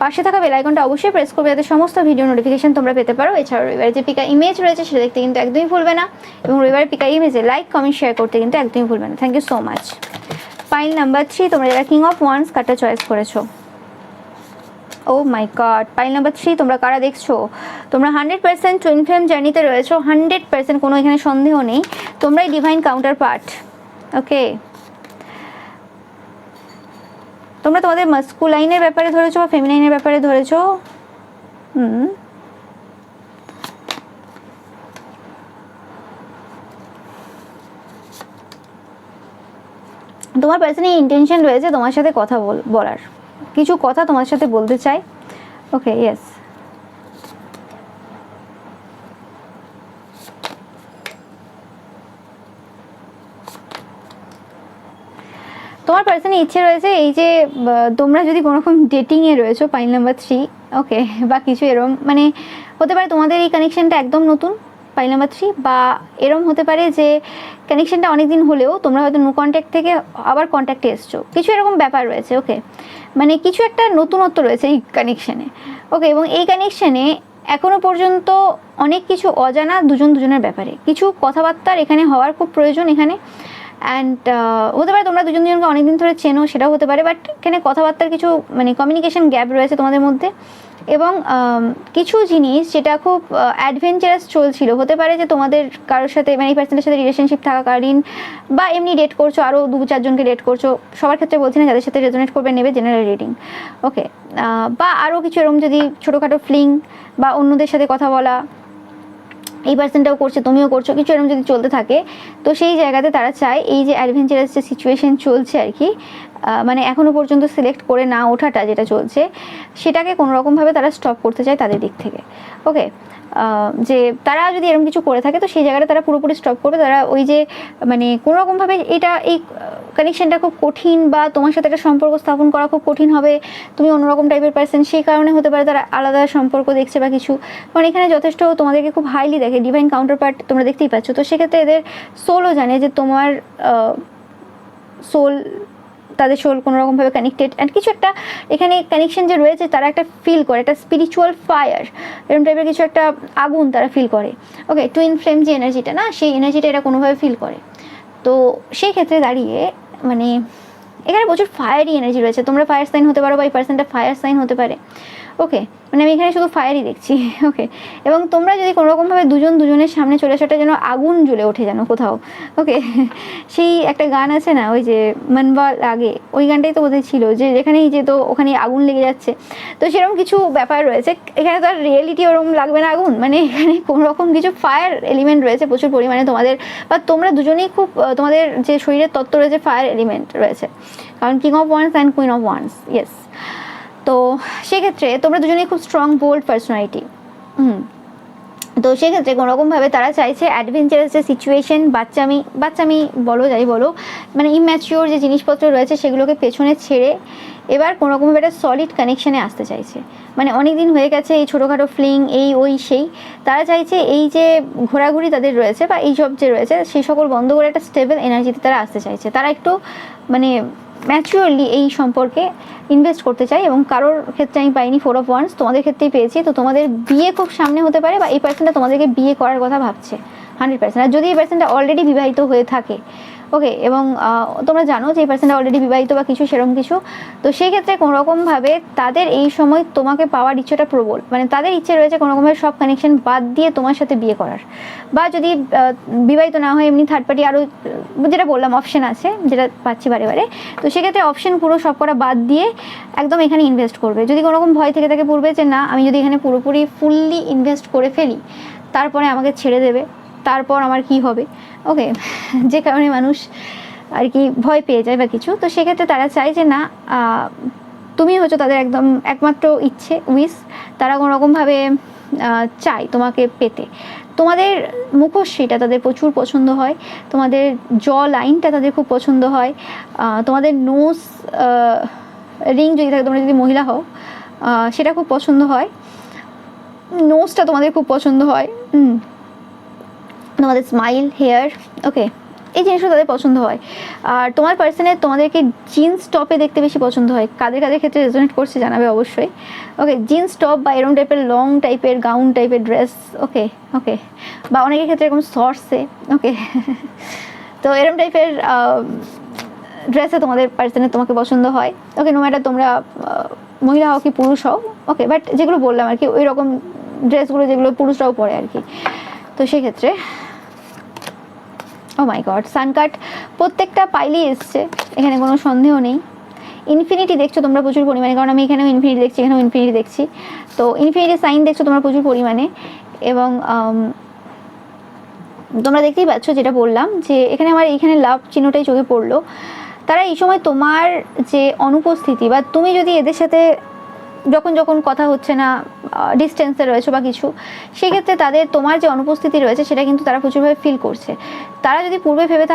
পাশে থাকা বেল আইকনটা অবশ্যই প্রেস করবে যাতে সমস্ত ভিডিও নোটিফিকেশন তোমরা পেতে পারো। এছাড়াও রবিবারের যে পিকা ইমেজ রয়েছে সেটা দেখতে কিন্তু একদমই ভুলবে না, এবং রবিবারের পিকা ইমেজে লাইক কমেন্ট শেয়ার করতে কিন্তু একদমই ভুলবে না। Thank you so much. Pile number 3 তোমরা যারা কিং অফ ওয়ান্স কার্ডটা চয়েস করেছো, oh my god, pile number 3 তোমরা কারা দেখছো, তোমরা 100% টুইন ফ্লেম জার্নিতে রয়েছো, 100%, কোনো এখানে সন্দেহ নেই, তোমরাই ডিভাইন কাউন্টার পার্ট। ওকে, তোমরা তোমাদের মাস্কুলাইনের ব্যাপারে ধরেছো বা ফেমিনাইনের ব্যাপারে ধরেছো। তোমার পার্সোনাল ইন্টেনশন রয়েছে তোমার সাথে কথা বলার, কিছু কথা তোমার সাথে বলতে চাই। ওকে, ইয়েস, তোমার পার্সোনাল ইচ্ছে রয়েছে এই যে তোমরা যদি কোনো রকম ডেটিংয়ে রয়েছো, পাইল নাম্বার 3, ওকে, বা কিছু এরম, মানে হতে পারে তোমাদের এই কানেকশনটা একদম নতুন, পাইল নাম্বার 3, বা এরম হতে পারে যে কানেকশনটা অনেক দিন হলেও তোমরা হয়তো নো কন্ট্যাক্ট থেকে আবার কন্ট্যাক্টে এসছো, কিছু এরকম ব্যাপার রয়েছে। ওকে, মানে কিছু একটা নতুনত্ব রয়েছে এই কানেকশানে। ওকে, এবং এই কানেকশানে এখনও পর্যন্ত অনেক কিছু অজানা দুজনের ব্যাপারে, কিছু কথাবার্তার এখানে হওয়ার খুব প্রয়োজন এখানে। অ্যান্ড হতে পারে তোমরা দুজনকে অনেকদিন ধরে চেনো, সেটাও হতে পারে, বাট এখানে কথাবার্তার কিছু মানে কমিউনিকেশন গ্যাপ রয়েছে তোমাদের মধ্যে। এবং কিছু জিনিস যেটা খুব অ্যাডভেঞ্চারাস চলছিল, হতে পারে যে তোমাদের কারোর সাথে মানে এই পার্সনের সাথে রিলেশনশিপ থাকাকালীন বা এমনি ডেট করছো, আরও 2-4 জনকে ডেট করছো, সবার ক্ষেত্রে বলছি না, যাদের সাথে রেজোনেট করবে নেবে, জেনারেল রিডিং। ওকে, বা আরও কিছু এরকম যদি ছোটোখাটো ফ্লিং বা অন্যদের সাথে কথা বলা, এই পার্সনটাও করছে তুমিও করছো, কিছু এরকম যদি চলতে থাকে, তো সেই জায়গাতে তারা চায় এই যে অ্যাডভেঞ্চারাস যে সিচুয়েশন চলছে আর কি, মানে এখনও পর্যন্ত সিলেক্ট করে না ওঠাটা যেটা চলছে, সেটাকে কোনোরকমভাবে তারা স্টপ করতে চায় তাদের দিক থেকে। ওকে, যে তারা যদি এরকম কিছু করে থাকে তো সেই জায়গাটা তারা পুরোপুরি স্টপ করবে। তারা ওই যে মানে কোনোরকমভাবে এটা এই কানেকশানটা খুব কঠিন বা তোমার সাথে একটা সম্পর্ক স্থাপন করা খুব কঠিন হবে, তুমি অন্যরকম টাইপের পার্সন, সেই কারণে হতে পারে তারা আলাদা সম্পর্ক দেখছে বা কিছু, কারণ এখানে যথেষ্ট তোমাদেরকে খুব হাইলি দেখে, ডিভাইন কাউন্টার পার্ট তোমরা দেখতেই পাচ্ছ। তো সেক্ষেত্রে এদের সোলও জানে যে তোমার সোল, তাদের সোল কোনোরকমভাবে কানেক্টেড, অ্যান্ড কিছু একটা এখানে কানেকশন যে রয়েছে তারা একটা ফিল করে, একটা স্পিরিচুয়াল ফায়ার এরকম টাইপের কিছু একটা আগুন তারা ফিল করে। ওকে, টুইন ফ্লেম যে এনার্জিটা না, সেই এনার্জিটা এরা কোনোভাবে ফিল করে। তো সেই ক্ষেত্রে দাঁড়িয়ে মানে এখানে প্রচুর ফায়ারি এনার্জি রয়েছে, তোমরা ফায়ার সাইন হতে পারো বা এই পার্সনটা ফায়ার সাইন হতে পারে। ওকে, মানে আমি এখানে শুধু ফায়ারই দেখছি। ওকে, এবং তোমরা যদি কোনোরকমভাবে দুজনের সামনে চলে আসাটা যেন আগুন জ্বলে ওঠে যেন কোথাও। ওকে, সেই একটা গান আছে না, ওই যে মনবা লাগে, ওই গানটাই তো বোধহয় ছিল, যে যেখানেই যেত ওখানে আগুন লেগে যাচ্ছে। তো সেরকম কিছু ব্যাপার রয়েছে এখানে, তো আর রিয়েলিটি ওরকম লাগবে না আগুন, মানে এখানে কোনোরকম কিছু ফায়ার এলিমেন্ট রয়েছে প্রচুর পরিমাণে তোমাদের, বা তোমরা দুজনেই খুব তোমাদের যে শরীরের তত্ত্ব রয়েছে ফায়ার এলিমেন্ট রয়েছে, কারণ king of once and queen of wands. Yes, তো সেক্ষেত্রে তোমরা দুজনেই খুব স্ট্রং বোল্ড পার্সোনালিটি। তো সেক্ষেত্রে কোনোরকমভাবে তারা চাইছে অ্যাডভেঞ্চারাস যে সিচুয়েশন, বাচ্চামি বলো যাই বলো, মানে ইম্যাচিওর যে জিনিসপত্র রয়েছে সেগুলোকে পেছনে ছেড়ে এবার কোনোরকমভাবে একটা সলিড কানেকশানে আসতে চাইছে। মানে অনেক দিন হয়ে গেছে এই ছোটোখাটো ফ্লিং, এই ওই সেই, তারা চাইছে এই যে ঘোরাঘুরি তাদের রয়েছে বা এই সব যে রয়েছে সেই সকল বন্ধ করে একটা স্টেবল এনার্জিতে তারা আসতে চাইছে। তারা একটু মানে ম্যাচিওরলি এই সম্পর্কে ইনভেস্ট করতে চাই, এবং কারোর ক্ষেত্রে আমি পাইনি 4 অফ ওয়ান্স, তোমাদের ক্ষেত্রেই পেয়েছি। তো তোমাদের বিয়ে খুব সামনে হতে পারে, বা এই পার্সনটা তোমাদেরকে বিয়ে করার কথা ভাবছে 100%। আর যদি এই পার্সনটা অলরেডি বিবাহিত হয়ে থাকে, ওকে, এবং তোমরা জানো যে এই পার্সনটা অলরেডি বিবাহিত বা কিছু সেরকম কিছু, তো সেই ক্ষেত্রে কোনোরকমভাবে তাদের এই সময় তোমাকে পাওয়ার ইচ্ছেটা প্রবল, মানে তাদের ইচ্ছে রয়েছে কোনোরকমভাবে সব কানেকশন বাদ দিয়ে তোমার সাথে বিয়ে করার, বা যদি বিবাহিত না হয় এমনি থার্ড পার্টি আরও যেটা বললাম অপশন আছে, যেটা পাচ্ছি বারে বারে, তো সেক্ষেত্রে অপশন পুরো সব করা বাদ দিয়ে একদম এখানে ইনভেস্ট করবে। যদি কোনোরকম ভয় থেকে থাকে পূর্বে যে না আমি যদি এখানে পুরোপুরি ফুললি ইনভেস্ট করে ফেলি তারপরে আমাকে ছেড়ে দেবে, তারপর আমার কি হবে, ওকে, যে কারণে মানুষ আর কি ভয় পেয়ে যায় বা কিছু, তো সেক্ষেত্রে তারা চায় যে না তুমি হচ্ছে তাদের একদম একমাত্র ইচ্ছে, উইশ, তারা কোনোরকমভাবে চায় তোমাকে পেতে। তোমাদের মুখশ্রীটা তাদের প্রচুর পছন্দ হয়, তোমাদের জ লাইনটা তাদের খুব পছন্দ হয়, তোমাদের নোজ রিং যদি থাকে, তোমরা যদি মহিলা হও সেটা খুব পছন্দ হয়, নোজটা তোমাদের খুব পছন্দ হয়, তোমাদের স্মাইল, হেয়ার, ওকে, এই জিনিসগুলো তাদের পছন্দ হয়। আর তোমার পার্সনের তোমাদেরকে জিন্স টপে দেখতে বেশি পছন্দ হয়, কাদের ক্ষেত্রে রেজোনেট করছে জানাবে অবশ্যই। ওকে, জিন্স টপ বা এরকম টাইপের লং টাইপের গাউন টাইপের ড্রেস, ওকে, বা অনেকের ক্ষেত্রে এরকম শর্টসে, ওকে, তো এরকম টাইপের ড্রেসে তোমাদের পার্সনের তোমাকে পছন্দ হয়, ওকে, নো ম্যাটার তোমরা মহিলা হও কি পুরুষ হও, ওকে, বাট যেগুলো বললাম আর কি ওই রকম ড্রেসগুলো যেগুলো পুরুষরাও পরে আর কি। তো সেক্ষেত্রে ও মাই গড, সানকাট প্রত্যেকটা পাইলেই এসছে, এখানে কোনো সন্দেহ নেই। ইনফিনিটি দেখছো তোমরা প্রচুর পরিমাণে, কারণ আমি এখানেও ইনফিনিটি দেখছি, এখানেও ইনফিনিটি দেখছি। তো ইনফিনিটি সাইন দেখছো তোমরা প্রচুর পরিমাণে, এবং তোমরা দেখতেই পাচ্ছ যেটা বললাম যে এখানে আমার এইখানে লাভ চিহ্নটাই চোখে পড়লো। তারা এই সময় তোমার যে অনুপস্থিতি বা তুমি যদি এদের সাথে যখন যখন কথা হচ্ছে না, ডিস্টেন্সে রয়েছে বা কিছু, সেক্ষেত্রে তাদের তোমার যে অনুপস্থিতি রয়েছে সেটা কিন্তু তারা প্রচুরভাবে ফিল করছে। তারা যদি পূর্বে ভেবে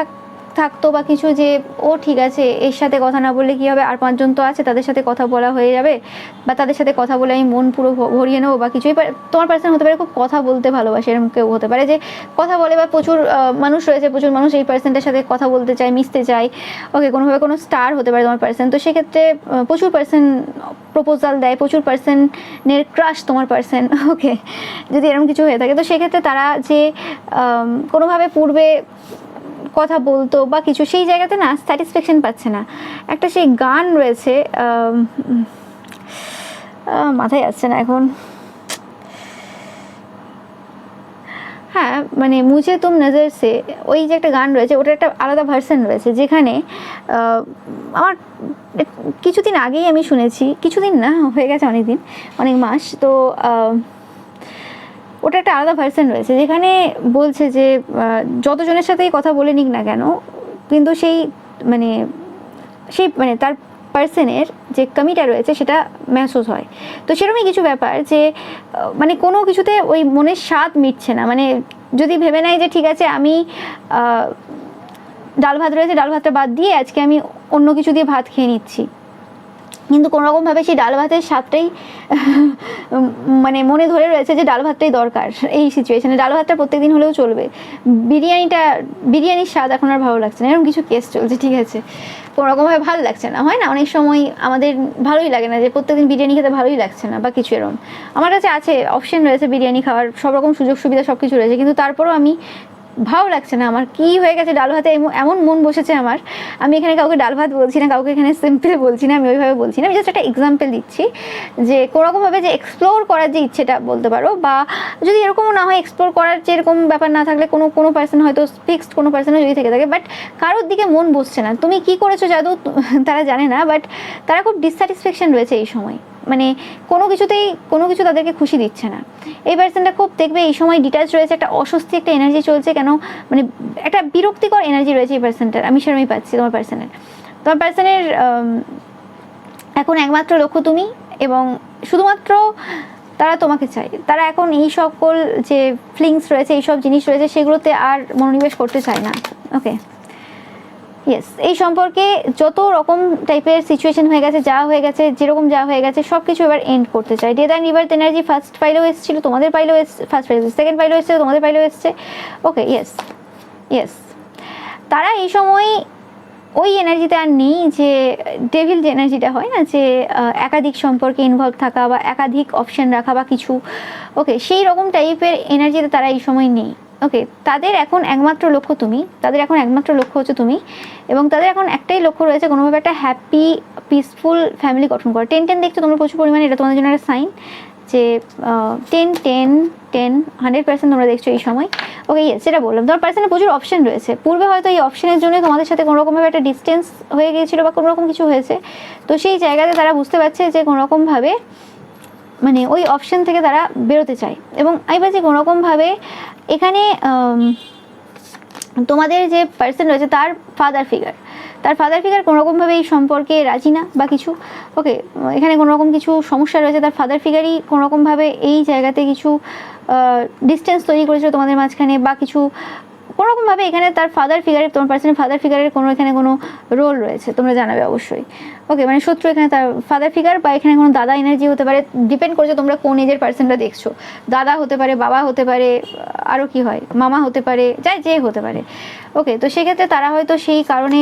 থাকতো বা কিছু যে ও ঠিক আছে এর সাথে কথা না বললে কী হবে, আর 5 জন তো আছে তাদের সাথে কথা বলা হয়ে যাবে, বা তাদের সাথে কথা বলে আমি মন পুরো ভরিয়ে নেবো বা কিছুই, তোমার পার্সন হতে পারে খুব কথা বলতে ভালোবাসে, এরকম কেউ হতে পারে যে কথা বলে, বা প্রচুর মানুষ রয়েছে, প্রচুর মানুষ এই পার্সনটার সাথে কথা বলতে চায়, মিশতে চায়, ওকে, কোনোভাবে কোনো স্টার হতে পারে তোমার পার্সন। তো সেক্ষেত্রে প্রচুর পার্সন প্রপোজাল দেয়, প্রচুর পার্সনের ক্রাশ তোমার পার্সন, ওকে, যদি এরকম কিছু হয়ে থাকে। তো সেক্ষেত্রে তারা যে কোনোভাবে পূর্বে কথা বলতো বা কিছু, সেই জায়গাতে না স্যাটিসফ্যাকশন পাচ্ছে না। একটা সেই গান রয়েছে, মাথায় আসছে না এখন, হ্যাঁ মানে মুঝে তুম নজর সে, ওই যে একটা গান রয়েছে, ওটার একটা আলাদা ভার্সন রয়েছে, যেখানে আমার কিছুদিন আগেই আমি শুনেছি, কিছুদিন না হয়ে গেছে অনেক মাস, তো ওটা একটা আলাদা ভার্সন রয়েছে যেখানে বলছে যে যতজনের সাথেই কথা বলে নিক না কেন, কিন্তু সেই তার পার্সনের যে কমিটা রয়েছে সেটা মেহসুস হয়। তো সেরকমই কিছু ব্যাপার যে কোনো কিছুতে ওই মনের স্বাদ মিটছে না, যদি ভেবে নেয় যে ঠিক আছে আমি ডাল ভাত রয়েছে, ডাল ভাতটা বাদ দিয়ে আজকে আমি অন্য কিছু দিয়ে ভাত খেয়ে নিচ্ছি, কিন্তু কোনোরকমভাবে সেই ডাল ভাতের স্বাদটাই মনে ধরে রয়েছে যে ডাল ভাতটাই দরকার এই সিচুয়েশনে, ডাল ভাতটা প্রত্যেকদিন হলেও চলবে, বিরিয়ানির স্বাদ এখন আর ভালো লাগছে না, এরকম কিছু কেস চলছে, ঠিক আছে, কোনোরকমভাবে ভালো লাগছে না, হয় না অনেক সময় আমাদের ভালোই লাগে না যে প্রত্যেকদিন বিরিয়ানি খেতে ভালোই লাগছে না বা কিছু এরকম। আমার কাছে আছে অপশন রয়েছে বিরিয়ানি খাওয়ার, সব রকম সুযোগ সুবিধা সব কিছু রয়েছে, কিন্তু তারপরেও আমি ভালো লাগছে না, আমার কি হয়ে গেছে ডাল ভাতে এমন মন বসেছে আমার। আমি এখানে কাউকে ডাল ভাত বলছি না, কাউকে এখানে সিম্পল বলছি না, আমি ওইভাবে বলছি না, আমি জাস্ট একটা এক্সাম্পল দিচ্ছি যে কোনোরকমভাবে যে এক্সপ্লোর করার যে ইচ্ছেটা বলতে পারো, বা যদি এরকমও না হয় এক্সপ্লোর করার যে এরকম ব্যাপার না থাকলে কোনো পার্সন হয়তো ফিক্সড কোনো পার্সনও যদি থেকে থাকে, বাট কারোর দিকে মন বসছে না, তুমি কি করেছো জাদু তারা জানে না, বাট তারা খুব ডিসস্যাটিসফ্যাকশন রয়েছে এই সময়, কোনো কিছু তাদেরকে খুশি দিচ্ছে না। এই পার্সনটা খুব দেখবে এই সময় ডিটাচ রয়েছে, একটা অস্বস্তি একটা এনার্জি চলছে, কেন একটা বিরক্তিকর এনার্জি রয়েছে এই পার্সনটার, আমি সেরকমই পাচ্ছি তোমার পার্সনের এখন একমাত্র লক্ষ্য তুমি, এবং শুধুমাত্র তারা তোমাকে চায়, তারা এখন এই সকল যে ফিলিংস রয়েছে, এইসব জিনিস রয়েছে, সেগুলোতে আর মনোনিবেশ করতে চায় না, ওকে। ইয়েস, এই সম্পর্কে যত রকম টাইপের সিচুয়েশন হয়ে গেছে, যা হয়ে গেছে, যেরকম যা হয়ে গেছে সব কিছু এবার এন্ড করতে চাই। Death and rebirth energy first ফাইলেও এসেছিলো, তোমাদের ফাইলেও ফার্স্ট ফাইল, সেকেন্ড ফাইলেও এসেছে, তোমাদের ফাইলেও এসছে, ওকে। ইয়েস, তারা এই সময় ওই এনার্জিতে আর নেই যে ডেভিল যে এনার্জিটা হয় না, যে একাধিক সম্পর্কে ইনভলভ থাকা বা একাধিক অপশন রাখা বা কিছু, ওকে, সেই রকম টাইপের এনার্জিতে তারা এই সময় নেই, ওকে। তাদের এখন একমাত্র লক্ষ্য তুমি, হচ্ছে তুমি, এবং তাদের এখন একটাই লক্ষ্য রয়েছে, কোনোভাবে একটা হ্যাপি পিসফুল ফ্যামিলি গঠন করা। 10-10 দেখছো তোমরা প্রচুর পরিমাণে, এটা তোমাদের জন্য একটা সাইন যে 10-10-10 100% তোমরা দেখছো এই সময়, ওকে। ইয়েস, যেটা বললাম তোমার পার্সনের প্রচুর অপশন রয়েছে, পূর্বে হয়তো এই অপশনের জন্য তোমাদের সাথে কোনোরকমভাবে একটা ডিস্টেন্স হয়ে গিয়েছিলো বা কোনোরকম কিছু হয়েছে, তো সেই জায়গাতে তারা বুঝতে পারছে যে কোনোরকমভাবে ওই অপশন থেকে তারা বেরোতে চায়, এবং আমি বলছি কোনোরকমভাবে এখানে তোমাদের যে পার্সন রয়েছে তার ফাদার ফিগার কোনোরকমভাবে এই সম্পর্কে রাজি না বা কিছু, ওকে। এখানে কোনোরকম কিছু সমস্যা রয়েছে, তার ফাদার ফিগারই কোনোরকমভাবে এই জায়গাতে কিছু ডিস্টেন্স তৈরি করেছিল তোমাদের মাঝখানে বা কিছু, কোনোরকমভাবে এখানে তার তোমার পার্সনের ফাদার ফিগারের এখানে কোনো রোল রয়েছে, তোমরা জানাবে অবশ্যই, ওকে। শত্রু এখানে তার ফাদার ফিগার, বা এখানে কোনো দাদা এনার্জি হতে পারে, ডিপেন্ড করছে তোমরা কোন এজের পার্সনটা দেখছো, দাদা হতে পারে, বাবা হতে পারে, আরও কি হয়, মামা হতে পারে, যে হতে পারে, ওকে। তো সেক্ষেত্রে তারা হয়তো সেই কারণে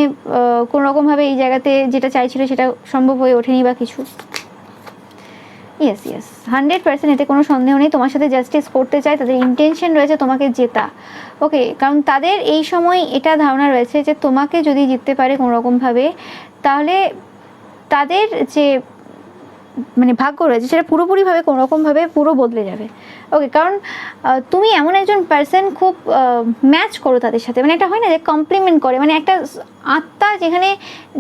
কোনোরকমভাবে এই জায়গাতে যেটা চাইছিল সেটা সম্ভব হয়ে ওঠেনি বা কিছু, ইয়েস ইয়েস 100% এতে কোনো সন্দেহ নেই, তোমার সাথে জাস্টিস করতে চায়, তাদের ইন্টেনশন রয়েছে তোমাকে জেতা। ওকে, কারণ তাদের এই সময় এটা ধারণা রয়েছে যে তোমাকে যদি জিততে পারে কোনো রকমভাবে, তাহলে তাদের যে মানে ভাগ্য রয়েছে সেটা পুরোপুরিভাবে কোনো রকমভাবে পুরো বদলে যাবে। ওকে, কারণ তুমি এমন একজন পার্সন খুব ম্যাচ করো তাদের সাথে, মানে এটা হয় না যে কমপ্লিমেন্ট করে, মানে একটা আত্মা যেখানে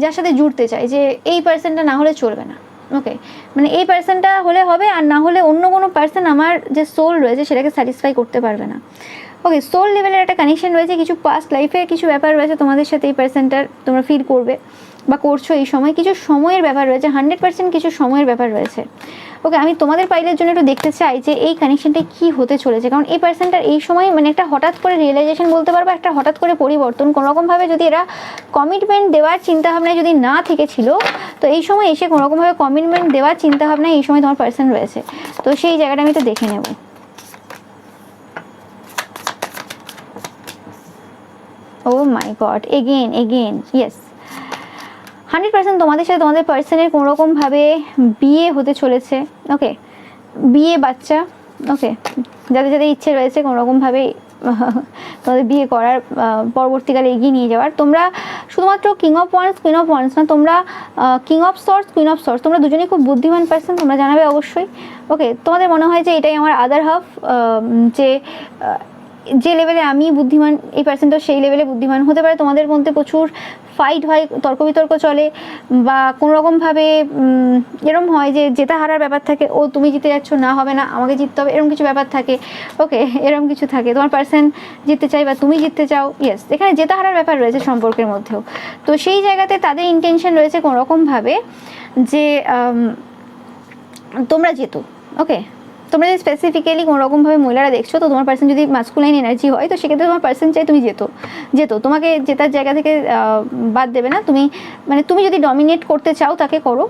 যার সাথে জুড়তে চায় যে এই পার্সনটা না হলে চলবে না। ওকে, মানে এই পার্সনটা হলে হবে, আর না হলে অন্য কোনো পার্সন আমার যে সোল রয়েছে সেটাকে স্যাটিসফাই করতে পারবে না। ওকে, সোল লেভেলের একটা কানেকশন রয়েছে, কিছু পাস্ট লাইফের কিছু ব্যাপার রয়েছে তোমাদের সাথে এই পার্সনটার, তোমরা ফিল করবে বা করছো এই সময়, কিছু সময়ের ব্যাপার রয়েছে, 100% কিছু সময়ের ব্যাপার রয়েছে। ওকে, আমি তোমাদের পাইলের জন্য একটু দেখতে চাই যে এই কানেকশনটা কী হতে চলেছে, কারণ এই পার্সনটার এই সময় মানে একটা হঠাৎ করে রিয়েলাইজেশন বলতে পারবো, একটা হঠাৎ করে পরিবর্তন, কোনোরকমভাবে যদি এরা কমিটমেন্ট দেওয়ার চিন্তাভাবনায় যদি না থেকে ছিল, তো এই সময় এসে কোনোরকমভাবে কমিটমেন্ট দেওয়ার চিন্তাভাবনায় এই সময় তোমার পার্সন রয়েছে। তো সেই জায়গাটা আমি তো দেখে নেব। ও মাই গড, এগেন ইয়েস 100% তোমাদের সাথে তোমাদের পার্সনের কোনোরকমভাবে বিয়ে হতে চলেছে। ওকে, বিয়ে, বাচ্চা। ওকে, যাদের যাদের ইচ্ছে রয়েছে কোনোরকমভাবে তোমাদের বিয়ে করার, পরবর্তীকালে এগিয়ে নিয়ে যাওয়ার। তোমরা শুধুমাত্র king of once queen of wands না, তোমরা king of sorts queen of sorts, তোমরা দুজনেই খুব বুদ্ধিমান পার্সন, তোমরা জানাবে অবশ্যই। ওকে, তোমাদের মনে হয় যে এটাই আমার আদার হাফ, যে লেভেলে আমি বুদ্ধিমান এই পার্সনটা সেই লেভেলে বুদ্ধিমান হতে পারে। তোমাদের মধ্যে প্রচুর ফাইট হয়, তর্ক বিতর্ক চলে, বা কোনোরকমভাবে এরম হয় যে জেতা হারার ব্যাপার থাকে, ও তুমি জিতে যাচ্ছ, না হবে না আমাকে জিততে হবে, এরকম কিছু ব্যাপার থাকে। ওকে, এরকম কিছু থাকে, তোমার পার্সন জিততে চাই বা তুমি জিততে চাও। ইয়েস, এখানে জেতা হারার ব্যাপার রয়েছে সম্পর্কের মধ্যেও। তো সেই জায়গাতে তাদের ইন্টেনশন রয়েছে কোনোরকমভাবে যে তোমরা যেতো। ওকে, তোমরা যদি স্পেসিফিক্যালি কোনোরকমভাবে মহিলারা দেখছো, তো তোমার পার্সন যদি মাস্কুলাইন এনার্জি হয়, তো সেক্ষেত্রে তোমার পার্সন চাই তুমি যেতো, তোমাকে জেতার জায়গা থেকে বাদ দেবে না। তুমি মানে তুমি যদি ডমিনেট করতে চাও তাকে করো,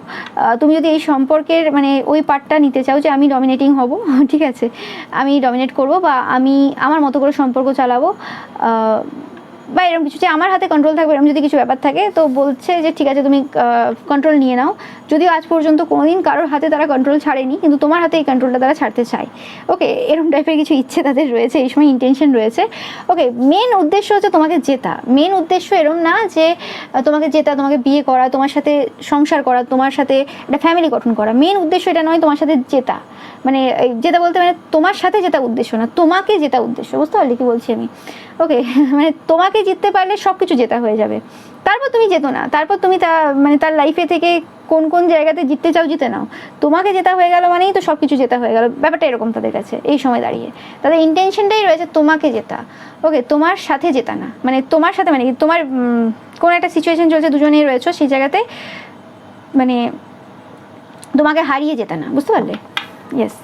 তুমি যদি এই সম্পর্কের মানে ওই পার্টটা নিতে চাও যে আমি ডমিনেটিং হব, ঠিক আছে, আমি ডমিনেট করব বা আমি আমার মতো করে সম্পর্ক চালাবো, বা এরকম কিছু যে আমার হাতে কন্ট্রোল থাকবে, এরকম যদি কিছু ব্যাপার থাকে, তো বলছে যে ঠিক আছে তুমি কন্ট্রোল নিয়ে নাও। যদিও আজ পর্যন্ত কোনোদিন কারোর হাতে তারা কন্ট্রোল ছাড়েনি, কিন্তু তোমার হাতে এই কন্ট্রোলটা তারা ছাড়তে চায়। ওকে, এরকম টাইপের কিছু ইচ্ছে তাদের রয়েছে, এই সময় ইন্টেনশন রয়েছে। ওকে, মেন উদ্দেশ্য হচ্ছে তোমাকে জেতা। মেন উদ্দেশ্য এরকম না যে তোমাকে জেতা, তোমাকে বিয়ে করা, তোমার সাথে সংসার করা, তোমার সাথে একটা ফ্যামিলি গঠন করা। মেন উদ্দেশ্য এটা নয় তোমার সাথে জেতা, মানে জেতা বলতে মানে তোমার সাথে জেতা উদ্দেশ্য না, তোমাকে জেতা উদ্দেশ্য। বুঝতে পারলে কি বলছি আমি? ওকে, মানে তোমাকে জিততে পারলে সব কিছু জেতা হয়ে যাবে, তারপর তুমি যেতো না, তারপর তুমি মানে তার লাইফে থেকে কোন কোন জায়গাতে জিততে চাও জিতে নাও। তোমাকে জেতা হয়ে গেল মানেই তো সব কিছু জেতা হয়ে গেল, ব্যাপারটা এরকম তাদের কাছে এই সময় দাঁড়িয়ে। তাদের ইন্টেনশনটাই রয়েছে তোমাকে জেতা। ওকে, তোমার সাথে জেতা না, মানে তোমার সাথে মানে কি, তোমার কোনো একটা সিচুয়েশন চলছে, দুজনেই রয়েছে সেই জায়গাতে, মানে তোমাকে হারিয়ে জেতা না। বুঝতে পারলে? ইয়েস,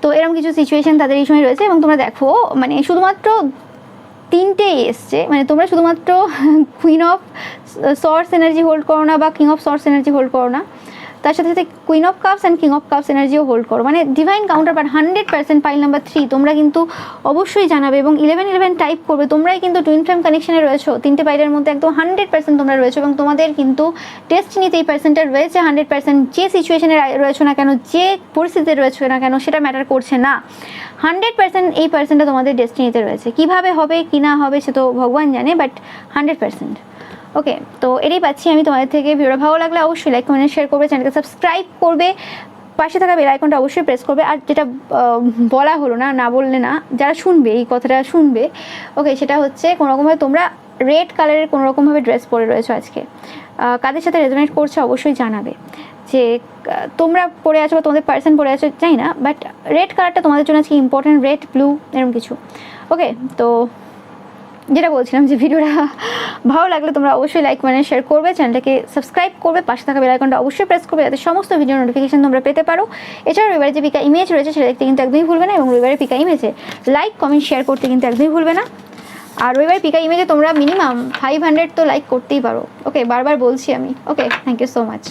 তো এরকম কিছু সিচুয়েশন তাদের এই সময় রয়েছে। এবং তোমরা দেখো মানে শুধুমাত্র তিনটে এসছে, মানে তোমরা শুধুমাত্র queen of swords energy hold করো না বা king of swords energy hold করো না, তার সাথে সাথে queen of cups and king of cups এনার্জিও হোল্ড করো, মানে divine counterpart 100%। Pile number 3 তোমরা কিন্তু অবশ্যই জানাবে এবং 1111 টাইপ করবে। তোমরাই কিন্তু টুইন ফ্লেম কানেকশনে রয়েছো, তিনটে পাইলের মধ্যে একদম 100% তোমরা রয়েছো, এবং তোমাদের কিন্তু ডেস্টিনিতে এই পার্সেন্টটা রয়েছে 100%। যে সিচুয়েশনে রয়েছো না কেন, যে পরিস্থিতিতে রয়েছো না কেন, সেটা ম্যাটার করছে না, 100% এই পার্সেন্টটা তোমাদের ডেস্টিনিতে রয়েছে। কীভাবে হবে কি না হবে সে তো ভগবান জানে, বাট 100%। ওকে, তো এটাই পাচ্ছি আমি তোমাদের থেকে। ভিডিওটা ভালো লাগলে অবশ্যই লাইক কমেন্ট শেয়ার করবে, চ্যানেলকে সাবস্ক্রাইব করবে, পাশে থাকা বেল আইকনটা অবশ্যই প্রেস করবে। আর যেটা বলা হলো না, না বললে না, যারা শুনবে এই কথাটা শুনবে, ওকে, সেটা হচ্ছে কোনোরকমভাবে তোমরা রেড কালারের কোনোরকমভাবে ড্রেস পরে রয়েছো আজকে, কাদের সাথে রেজোনেট করছে অবশ্যই জানাবে। যে তোমরা পরে আছো বা তোমাদের পার্সন পরে আছো চাই না, বাট রেড কালারটা তোমাদের জন্য আজকে ইম্পর্টেন্ট, রেড ব্লু এরকম কিছু। ওকে, তো যেটা বলছিলাম যে ভিডিওটা ভালো লাগলে তোমরা অবশ্যই লাইক মানে শেয়ার করবে, চ্যানেলটাকে সাবস্ক্রাইব করবে, পাশে থাকা বেল আইকনটা অবশ্যই প্রেস করবে যাতে সমস্ত ভিডিও নোটিফিকেশন তোমরা পেতে পারো। এছাড়াও রবিবারে যে পিকা ইমেজ রয়েছে সেটা দেখতে কিন্তু একদমই ভুলবে না, এবং রবিবারের পিকা ইমেজে লাইক কমেন্ট শেয়ার করতে কিন্তু একদমই ভুলবে না। আর রবিবার পিকা ইমেজে তোমরা মিনিমাম 500 তো লাইক করতেই পারো। ওকে, বারবার বলছি আমি। ওকে, থ্যাংক ইউ সো মাচ।